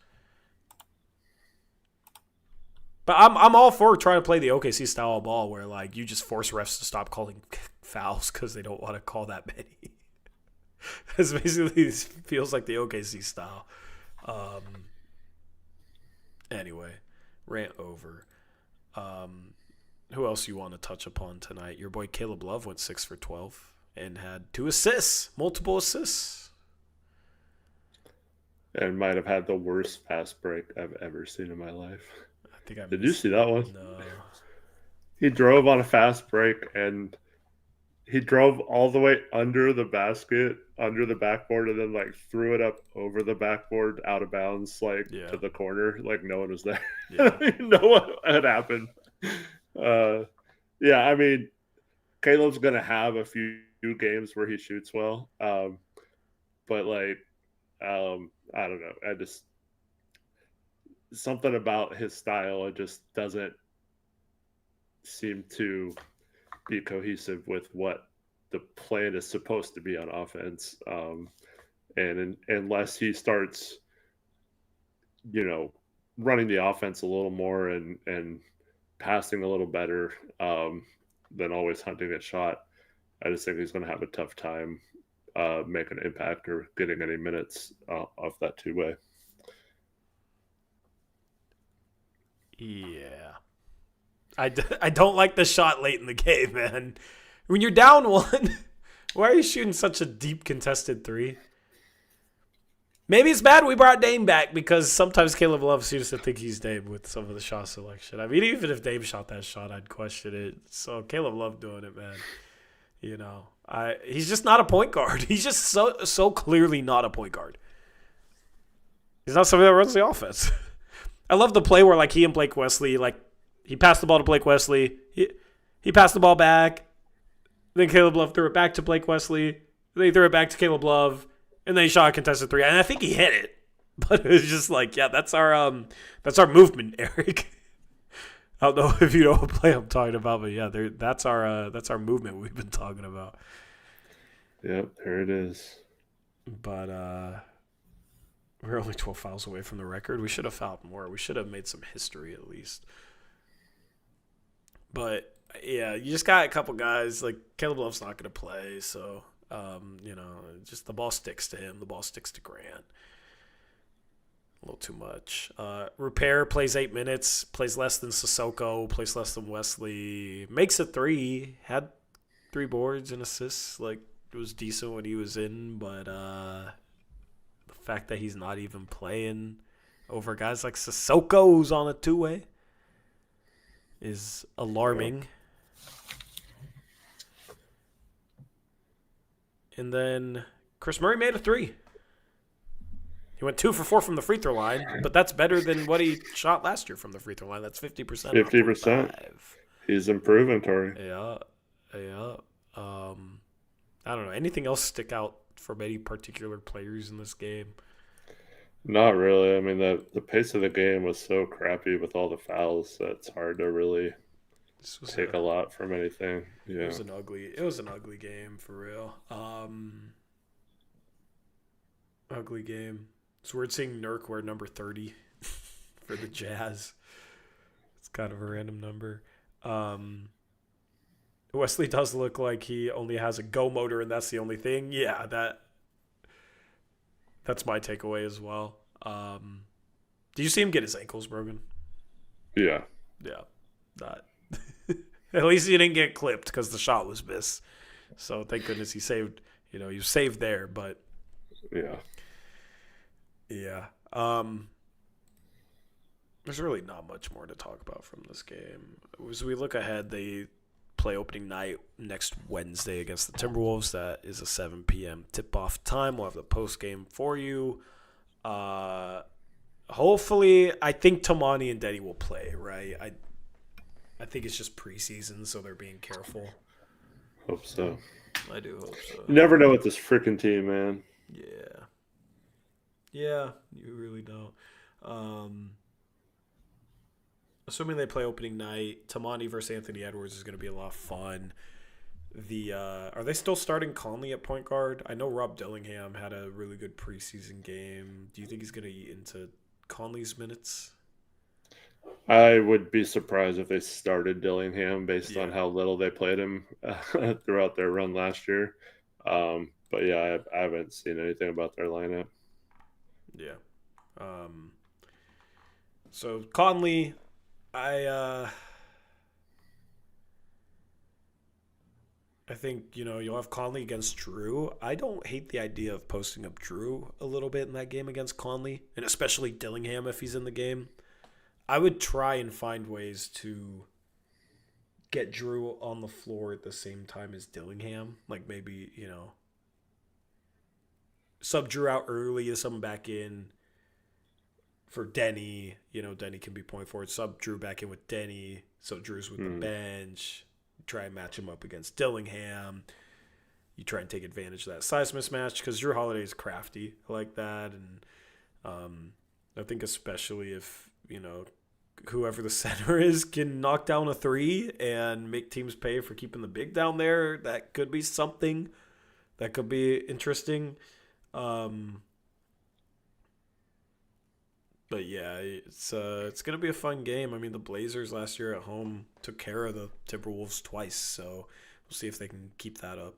But I'm all for trying to play the OKC style of ball where, like, you just force refs to stop calling fouls because they don't want to call that many. This basically feels like the OKC style. Anyway, rant over. Who else you want to touch upon tonight? Your boy Caleb Love went 6 for 12 and had 2 assists, multiple assists. And might have had the worst fast break I've ever seen in my life. Did you see that one? No. He drove on a fast break, and he drove all the way under the basket, under the backboard, and then, like, threw it up over the backboard out of bounds, like, to the corner. Like, no one was there. Yeah. No one had happened. I mean, Caleb's going to have a few games where he shoots well. But, like, I don't know. Something about his style, it just doesn't seem to be cohesive with what the plan is supposed to be on offense. And unless he starts, running the offense a little more and passing a little better than always hunting a shot, I just think he's going to have a tough time making an impact or getting any minutes off that two-way. Yeah. I don't like the shot late in the game, man. When you're down 1, why are you shooting such a deep contested 3? Maybe it's bad we brought Dame back because sometimes Caleb Love seems to think he's Dame with some of the shot selection. I mean, even if Dame shot that shot, I'd question it. So Caleb Love doing it, man. He's just not a point guard. He's just so clearly not a point guard. He's not somebody that runs the offense. I love the play where, like, he and Blake Wesley, like, he passed the ball to Blake Wesley. He passed the ball back. Then Caleb Love threw it back to Blake Wesley. Then he threw it back to Caleb Love. And then he shot a contested 3. And I think he hit it. But it was just like, yeah, that's our movement, Eric. I don't know if you know what play I'm talking about, but yeah, that's our movement we've been talking about. Yep, there it is. But we're only 12 fouls away from the record. We should have fouled more. We should have made some history at least. But yeah, you just got a couple guys. Like, Caleb Love's not going to play, so just the ball sticks to him. The ball sticks to Grant. A little too much. Repair plays 8 minutes, plays less than Sissoko, plays less than Wesley. Makes a 3, had 3 boards and assists. Like, it was decent when he was in, but the fact that he's not even playing over guys like Sissoko, who's on a 2-way, is alarming. And then Chris Murray made a 3. He went 2 for 4 from the free throw line, but that's better than what he shot last year from the free throw line. That's 50%. 50%. He's improving, Tori. Yeah. I don't know. Anything else stick out from any particular players in this game? Not really. I mean, the pace of the game was so crappy with all the fouls that it's hard to really take a lot from anything. Yeah. It was an ugly game for real. Ugly game. It's weird seeing Nurk wear number 30 for the Jazz. It's kind of a random number. Wesley does look like he only has a go motor and that's the only thing. Yeah, that's my takeaway as well. Did you see him get his ankles broken? Yeah. Yeah. That. At least he didn't get clipped because the shot was missed. So thank goodness he saved. He was saved there, but yeah. There's really not much more to talk about from this game. As we look ahead, they play opening night next Wednesday against the Timberwolves. That is a 7 p.m. tip-off time. We'll have the post-game for you. Hopefully, I think Tamani and Denny will play, right? I think it's just preseason, so they're being careful. Hope so. I do hope so. You never know with this freaking team, man. Yeah, you really don't. Assuming they play opening night, Tamani versus Anthony Edwards is going to be a lot of fun. Are they still starting Conley at point guard? I know Rob Dillingham had a really good preseason game. Do you think he's going to eat into Conley's minutes? I would be surprised if they started Dillingham based on how little they played him throughout their run last year. But yeah, I haven't seen anything about their lineup. Yeah. So Conley, I think, you'll have Conley against Drew. I don't hate the idea of posting up Drew a little bit in that game against Conley, and especially Dillingham if he's in the game. I would try and find ways to get Drew on the floor at the same time as Dillingham. Like maybe, sub Drew out early, sub him back in for Denny. Denny can be point forward. Sub Drew back in with Denny, so Drew's with the bench. Try and match him up against Dillingham. You try and take advantage of that size mismatch because Drew Holiday is crafty like that. And I think especially if, whoever the center is can knock down a three and make teams pay for keeping the big down there, that could be something. That could be interesting. But yeah, it's gonna be a fun game. I mean, the Blazers last year at home took care of the Timberwolves twice, so we'll see if they can keep that up.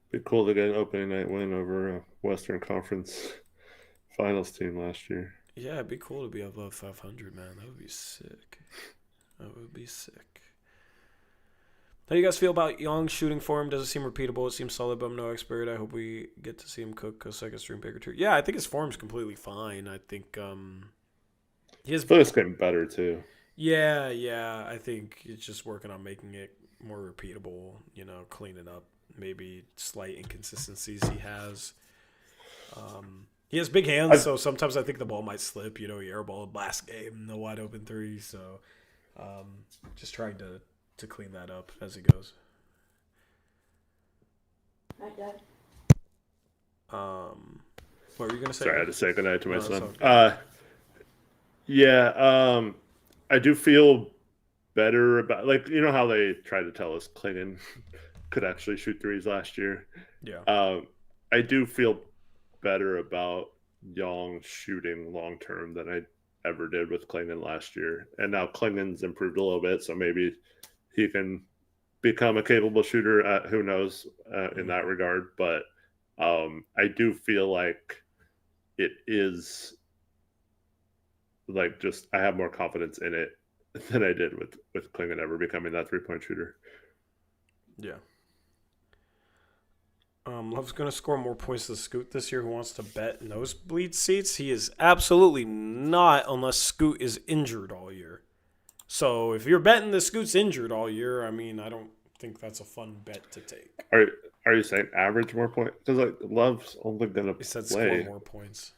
Be cool to get an opening night win over a Western Conference Finals team last year. Yeah, it'd be cool to be above 500, man. That would be sick. How do you guys feel about Young's shooting form? Does it seem repeatable? It seems solid, but I'm no expert. I hope we get to see him cook a second stream bigger too. Yeah, I think his form's completely fine. I think he has. It's getting better too. Yeah. I think it's just working on making it more repeatable. Cleaning up maybe slight inconsistencies he has. He has big hands, so sometimes I think the ball might slip. He airballed last game, the wide open three. So just trying to clean that up as he goes. Hi, Dad. What were you gonna say? Sorry, I had to say goodnight to my son. I do feel better about how they tried to tell us Klingan could actually shoot threes last year. Yeah. I do feel better about Young shooting long term than I ever did with Klingan last year, and now Klingan's improved a little bit, so maybe he can become a capable shooter. Who knows in that regard? But I do feel like it is I have more confidence in it than I did with Klingan ever becoming that 3-point shooter. Yeah. Love's going to score more points than Scoot this year. Who wants to bet nosebleed seats? He is absolutely not unless Scoot is injured all year. So if you're betting that Scoot's injured all year, I mean, I don't think that's a fun bet to take. Are you saying average more points? Because like Love's only gonna He said score play, more points.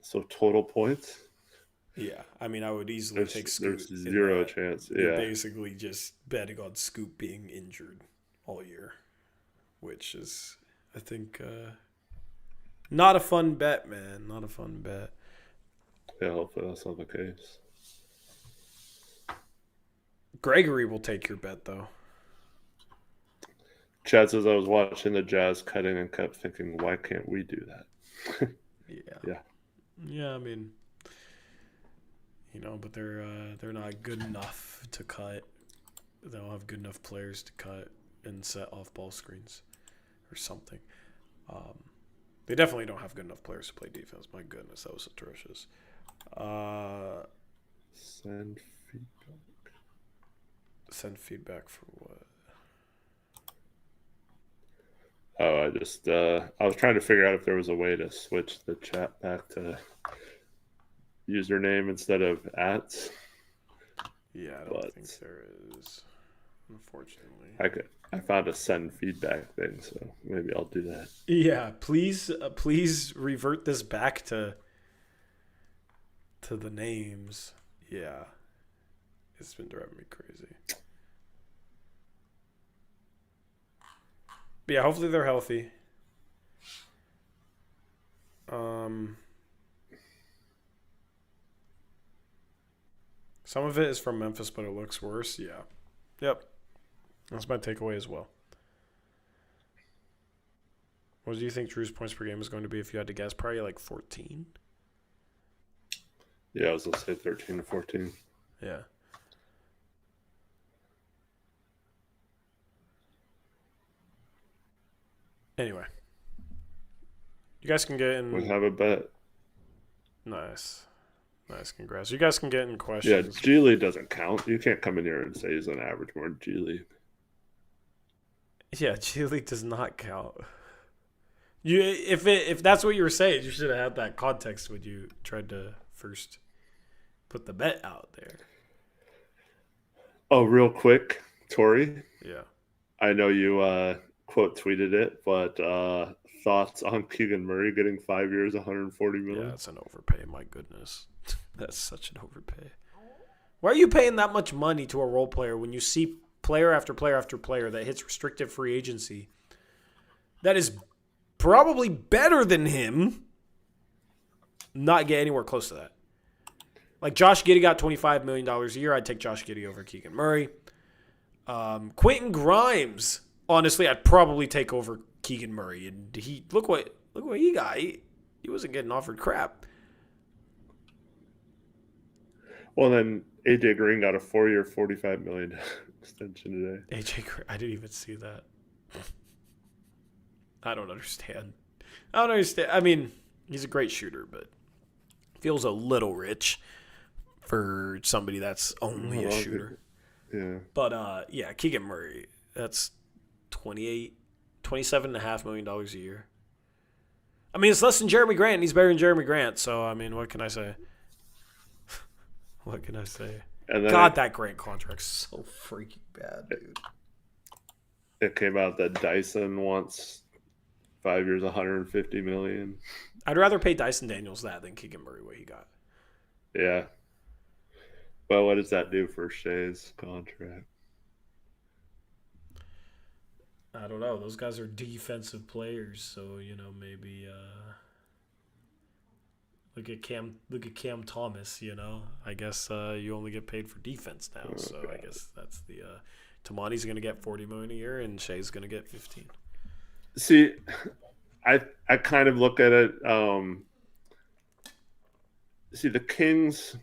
so total points. Yeah, I mean, I would easily take There's Scoot in zero that. chance. You're Yeah, basically just betting on Scoot being injured all year, which is, I think, not a fun bet, man. Not a fun bet. yeah. Hopefully that's not the case. Gregory will take your bet, though. Chad says I was watching the Jazz cutting and kept thinking, why can't we do that? Yeah. Yeah. Yeah, I mean, but they're not good enough to cut. They don't have good enough players to cut and set off ball screens or something. They definitely don't have good enough players to play defense. My goodness, that was atrocious. Send feedback. Send feedback for what? Oh, I was trying to figure out if there was a way to switch the chat back to username instead of @. Yeah, I don't think there is, unfortunately. I found a send feedback thing, so maybe I'll do that. Yeah, please revert this back to the names. Yeah, it's been driving me crazy. But yeah, hopefully they're healthy. Some of it is from Memphis, but it looks worse. Yeah. Yep. That's my takeaway as well. What do you think Drew's points per game is going to be if you had to guess? Probably like 14? Yeah, I was going to say 13 to 14. Yeah. Anyway. You guys can get in. We have a bet. Nice. Nice, congrats. You guys can get in questions. Yeah, G League doesn't count. You can't come in here and say he's on average more than G League. Yeah, G League does not count. If that's what you were saying, you should have had that context when you tried to first put the bet out there. Oh, real quick, Tori. Yeah. I know you quote tweeted it, but thoughts on Keegan Murray getting 5 years, $140 million? Yeah, that's an overpay. My goodness. That's such an overpay. Why are you paying that much money to a role player when you see player after player after player that hits restricted free agency that is probably better than him not get anywhere close to that? Like Josh Giddey got $25 million a year. I'd take Josh Giddey over Keegan Murray. Quentin Grimes, honestly, I'd probably take over Keegan Murray. And he look what he got. He wasn't getting offered crap. Well, then AJ Green got a 4-year, $45 million extension today. AJ Green, I didn't even see that. I don't understand. I mean, he's a great shooter, but feels a little rich for somebody that's only a shooter. Yeah. But, yeah, Keegan Murray, that's $27.5 million a year. I mean, it's less than Jeremy Grant, and he's better than Jeremy Grant. So, I mean, what can I say? What can I say? And then God, that Grant contract's so freaking bad, dude. It came out that Dyson wants 5 years, $150 million. I'd rather pay Dyson Daniels that than Keegan Murray what he got. Yeah. But what does that do for Shea's contract? I don't know. Those guys are defensive players, so maybe look at Cam Thomas. I guess you only get paid for defense now. So I guess that's the Tamani's going to get $40 million a year, and Shea's going to get 15. See, I kind of look at it. See, the Kings,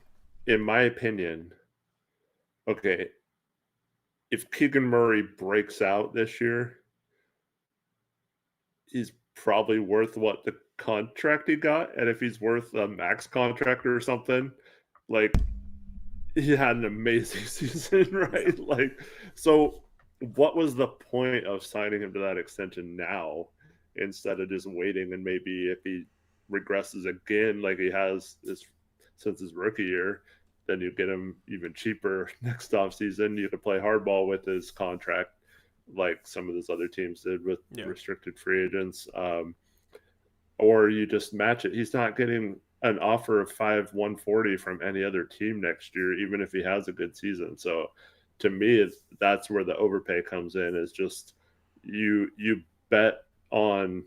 in my opinion, okay, if Keegan Murray breaks out this year, he's probably worth what the contract he got. And if he's worth a max contract or something, like, he had an amazing season, right? Like, so what was the point of signing him to that extension now instead of just waiting, and maybe if he regresses again like he has since his rookie year, then you get him even cheaper next offseason. You could play hardball with his contract like some of those other teams did with restricted free agents. Or you just match it. He's not getting an offer of 140 from any other team next year, even if he has a good season. So to me, that's where the overpay comes in, is just you bet on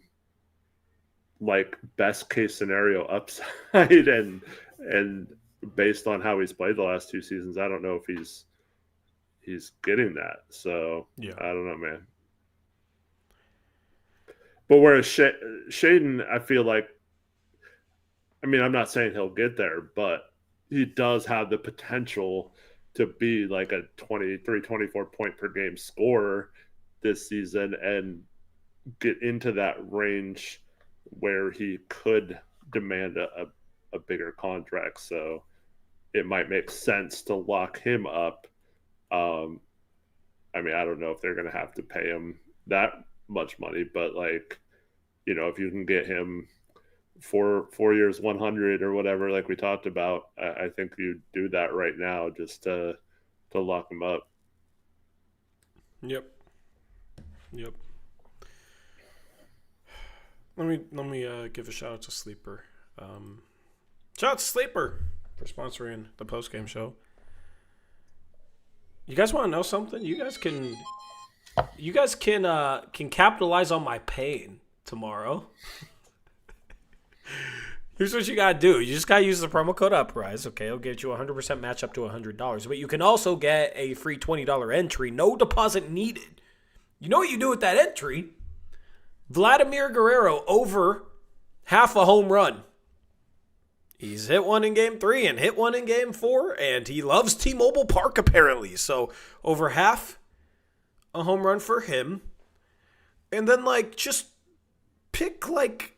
like best case scenario upside and based on how he's played the last 2 seasons, I don't know if he's getting that. So I don't know, man. But whereas Shaden, I feel like, I mean, I'm not saying he'll get there, but he does have the potential to be like a 23, 24 point per game scorer this season and get into that range where he could demand a bigger contract. So it might make sense to lock him up. I mean, I don't know if they're going to have to pay him that much money, but like, you know, if you can get him for 4 years, 100 or whatever, like we talked about, I think you do that right now just to lock him up. Yep. Let me give a shout out to Sleeper. Shout out to Sleeper for sponsoring the postgame show. You guys want to know something? You guys can capitalize on my pain tomorrow. Here's what you gotta do. You just gotta use the promo code Uprise. Okay, it'll get you 100% match up to $100. But you can also get a free $20 entry, no deposit needed. You know what you do with that entry? Vladimir Guerrero over half a home run. He's hit one in Game 3 and hit one in Game 4, and he loves T-Mobile Park apparently. So over half a home run for him. And then like just pick like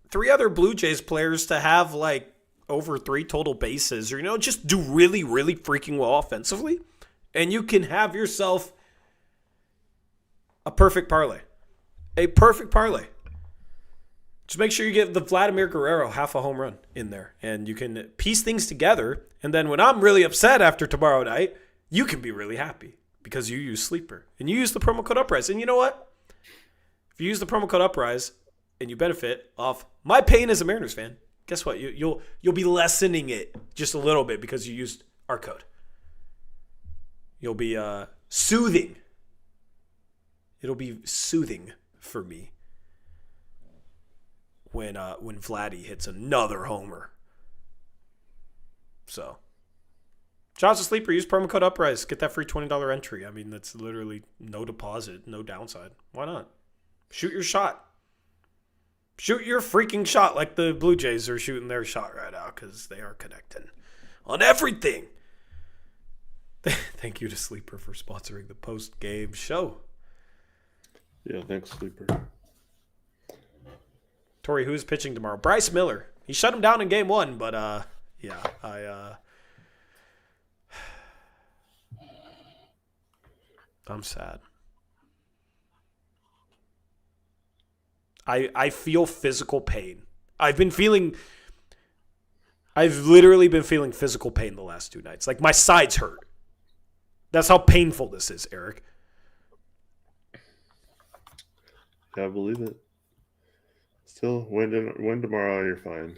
3 other Blue Jays players to have like over 3 total bases, or, you know, just do really, really freaking well offensively. And you can have yourself a perfect parlay. A perfect parlay. Just make sure you get the Vladimir Guerrero half a home run in there, and you can piece things together. And then when I'm really upset after tomorrow night, you can be really happy because you use Sleeper and you use the promo code Uprise. And you know what? If you use the promo code Uprise and you benefit off my pain as a Mariners fan, guess what? You'll be lessening it just a little bit because you used our code. You'll be soothing. It'll be soothing for me when Vladdy hits another homer. So, shout out to Sleeper. Use promo code Uprise. Get that free $20 entry. I mean, that's literally no deposit, no downside. Why not? Shoot your shot. Shoot your freaking shot like the Blue Jays are shooting their shot right now because they are connecting on everything. Thank you to Sleeper for sponsoring the post-game show. Yeah, thanks, Sleeper. Tori, who's pitching tomorrow? Bryce Miller. He shut him down in Game 1, but I'm sad. I feel physical pain. I've literally been feeling physical pain the last 2 nights. Like, my sides hurt. That's how painful this is, Eric. Yeah, I believe it. Still, win tomorrow, you're fine.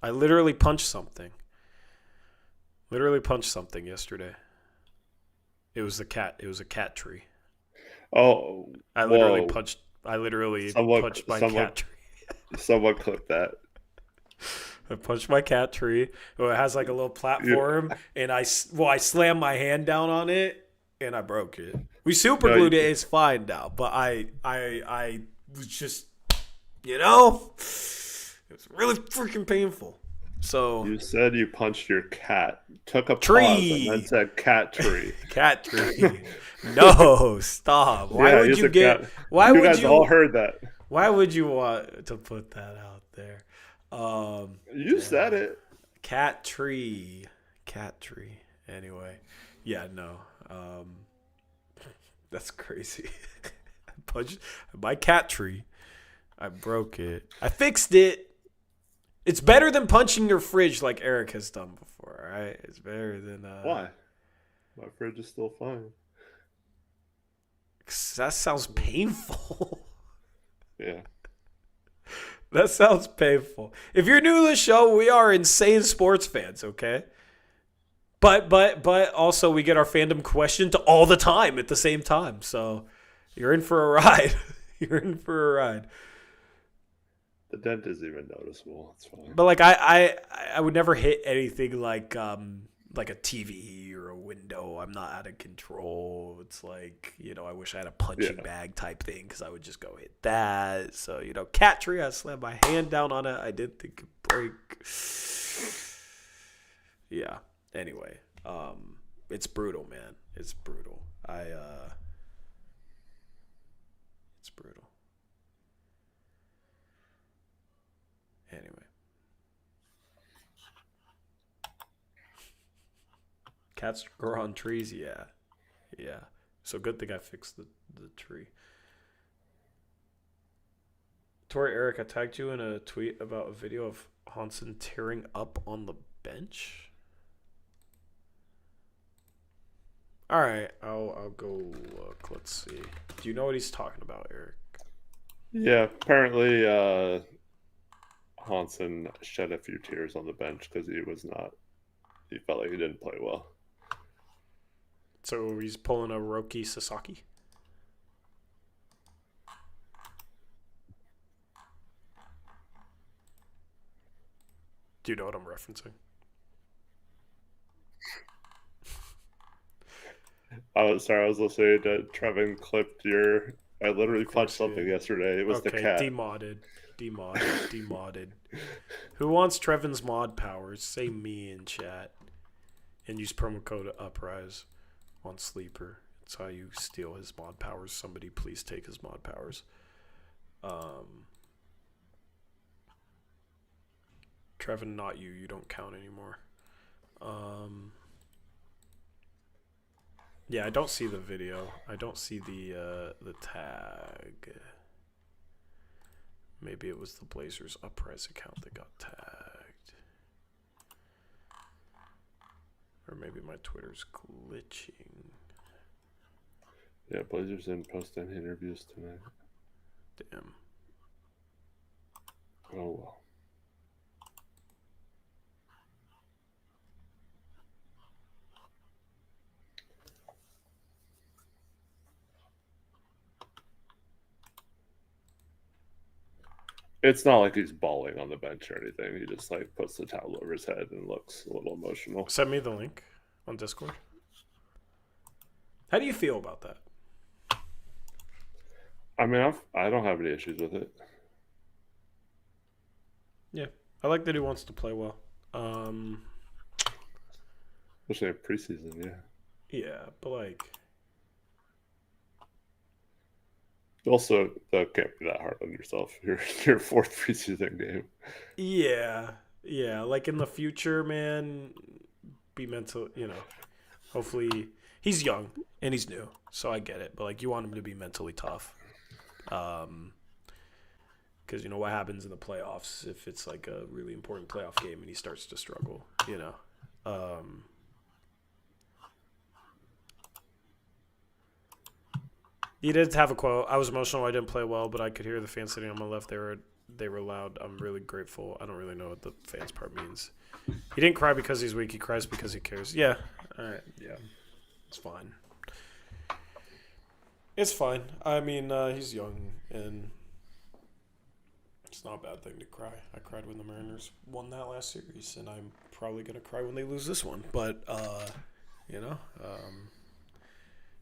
I literally punched something. Yesterday. It was a cat tree. Oh, I literally punched my cat tree. Someone clipped that. I punched my cat tree. Well, it has like a little platform, and I slammed my hand down on it, and I broke it. We super glued it. It's fine now, but I was just, you know, it was really freaking painful. So you said you punched your cat, took a tree, pause, and then said cat tree. Cat tree. No, stop. Why would you get? Cat. Why you would guys you all heard that? Why would you want to put that out there? You said it. Cat tree. Anyway, yeah, no. That's crazy. I punched my cat tree. I broke it. I fixed it. It's better than punching your fridge like Eric has done before, all right? It's better than... Why? My fridge is still fine. That sounds painful. Yeah. That sounds painful. If you're new to the show, we are insane sports fans, okay? But also we get our fandom questioned all the time at the same time. So you're in for a ride. You're in for a ride. The dent is even noticeable. It's fine. But like I would never hit anything like a TV or a window. I'm not out of control. It's like, I wish I had a punching bag type thing because I would just go hit that. So, cat tree, I slammed my hand down on it. I didn't think it could break. Yeah. Anyway, it's brutal, man. It's brutal. It's brutal. Anyway. Cats grow on trees, yeah. So good thing I fixed the tree. Tori Eric, I tagged you in a tweet about a video of Hansen tearing up on the bench. All right, I'll go look. Let's see. Do you know what he's talking about, Eric? Yeah, apparently Hansen shed a few tears on the bench because he felt like he didn't play well. So he's pulling a Roki Sasaki? Do you know what I'm referencing? Oh, sorry, I was listening to Trevin clipped your... I literally punched something yesterday. It was the cat. Demodded. Who wants Trevin's mod powers? Say me in chat. And use promo code Uprise on Sleeper. That's how you steal his mod powers. Somebody please take his mod powers. Trevin, not you. You don't count anymore. Yeah, I don't see the video. I don't see the tag. Maybe it was the Blazers Uprise account that got tagged. Or maybe my Twitter's glitching. Yeah, Blazers didn't post any interviews tonight. Damn. Oh, well. It's not like he's bawling on the bench or anything. He just puts the towel over his head and looks a little emotional. Send me the link on Discord. How do you feel about that? I mean, I don't have any issues with it. Yeah, I like that he wants to play well. Especially in preseason, yeah. Yeah, but also, that can't be that hard on yourself. Your fourth preseason game. Yeah. Like in the future, man, be mental. Hopefully he's young and he's new, so I get it. But you want him to be mentally tough, because what happens in the playoffs if it's a really important playoff game and he starts to struggle. He did have a quote. I was emotional. I didn't play well, but I could hear the fans sitting on my left. They were loud. I'm really grateful. I don't really know what the fans part means. He didn't cry because he's weak. He cries because he cares. Yeah. All right. Yeah. It's fine. It's fine. I mean, he's young, and it's not a bad thing to cry. I cried when the Mariners won that last series, and I'm probably going to cry when they lose this one. But,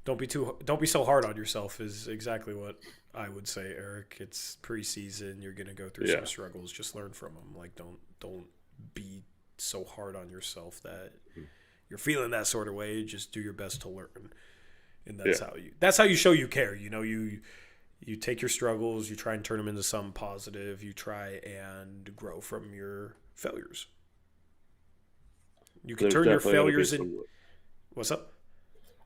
don't be so hard on yourself is exactly what I would say, Eric. It's preseason. You're gonna go through some struggles. Just learn from them. Don't be so hard on yourself that you're feeling that sort of way. Just do your best to learn, and that's how you show you care. You take your struggles. You try and turn them into something positive. You try and grow from your failures. You can turn your failures in. What's up?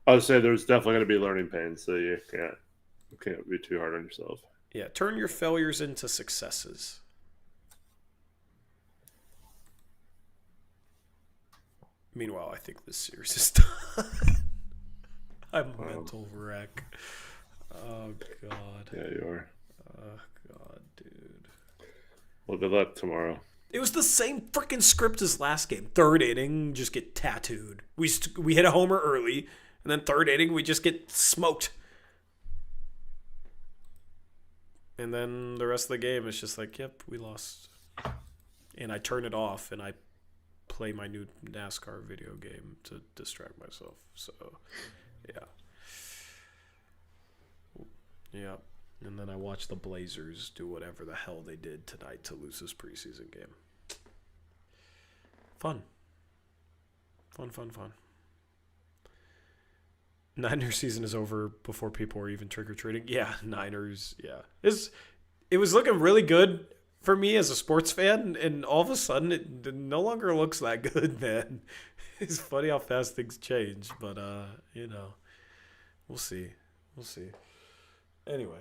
I would say there's definitely going to be learning pains, so you can't be too hard on yourself. Yeah, turn your failures into successes. Meanwhile, I think this series is done. I'm a mental wreck. Oh, God. Yeah, you are. Oh, God, dude. Well, good luck tomorrow. It was the same freaking script as last game. Third inning, just get tattooed. We hit a homer early, and then third inning, we just get smoked. And then the rest of the game is just like, yep, we lost. And I turn it off, and I play my new NASCAR video game to distract myself. So, yeah. Yeah. And then I watch the Blazers do whatever the hell they did tonight to lose this preseason game. Fun. Fun. Niners season is over before people are even trick-or-treating. Yeah, Niners, yeah. It was looking really good for me as a sports fan, and all of a sudden it no longer looks that good, man. It's funny how fast things change, but, we'll see. Anyway.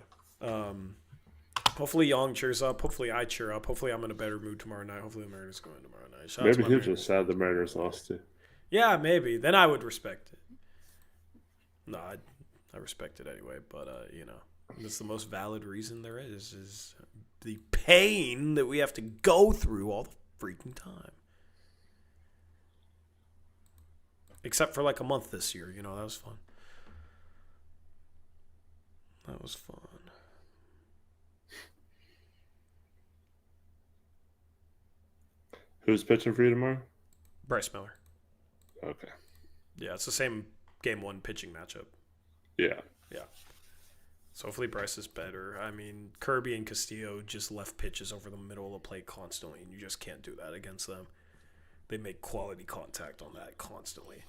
Hopefully Young cheers up. Hopefully I cheer up. Hopefully I'm in a better mood tomorrow night. Hopefully the Mariners go in tomorrow night. Maybe he's just sad the Mariners lost too. Yeah, maybe. Then I would respect it. No, I respect it anyway. But, that's the most valid reason there is the pain that we have to go through all the freaking time. Except for like a month this year. That was fun. That was fun. Who's pitching for you tomorrow? Bryce Miller. Okay. Yeah, it's the same game one pitching matchup. Yeah. So hopefully Bryce is better. I mean, Kirby and Castillo just left pitches over the middle of the plate constantly, and you just can't do that against them. They make quality contact on that constantly.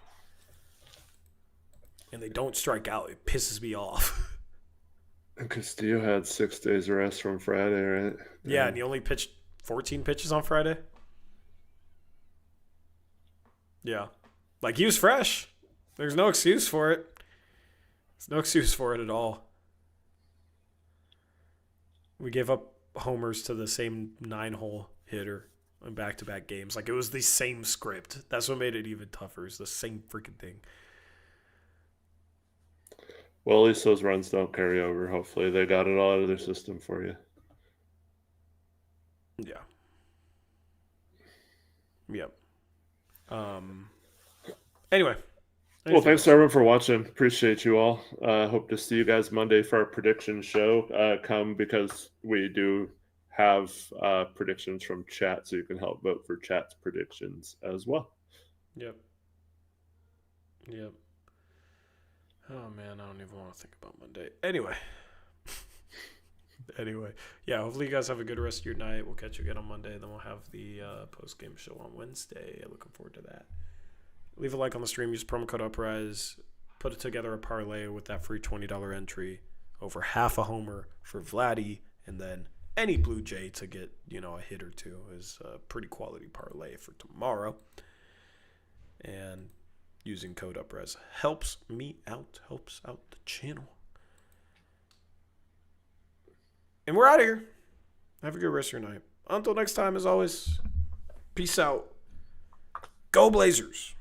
And they don't strike out. It pisses me off. And Castillo had 6 days rest from Friday, right? Yeah, and he only pitched 14 pitches on Friday. Yeah. Like, he was fresh. There's no excuse for it. There's no excuse for it at all. We gave up homers to the same 9-hole hitter in back-to-back games. Like, it was the same script. That's what made it even tougher. It's the same freaking thing. Well, at least those runs don't carry over. Hopefully they got it all out of their system for you. Yeah. Yep. Anyway. Well, thanks everyone for watching. Appreciate you all. Hope to see you guys Monday for our prediction show. Come because we do have predictions from chat, so you can help vote for chat's predictions as well. Yep. Oh, man, I don't even want to think about Monday. Anyway. Yeah, hopefully you guys have a good rest of your night. We'll catch you again on Monday. Then we'll have the post-game show on Wednesday. Looking forward to that. Leave a like on the stream. Use promo code Uprise. Put it together a parlay with that free $20 entry. Over half a homer for Vladdy. And then any Blue Jay to get, a hit or two is a pretty quality parlay for tomorrow. And using code Uprise helps me out. Helps out the channel. And we're out of here. Have a good rest of your night. Until next time, as always, peace out. Go Blazers.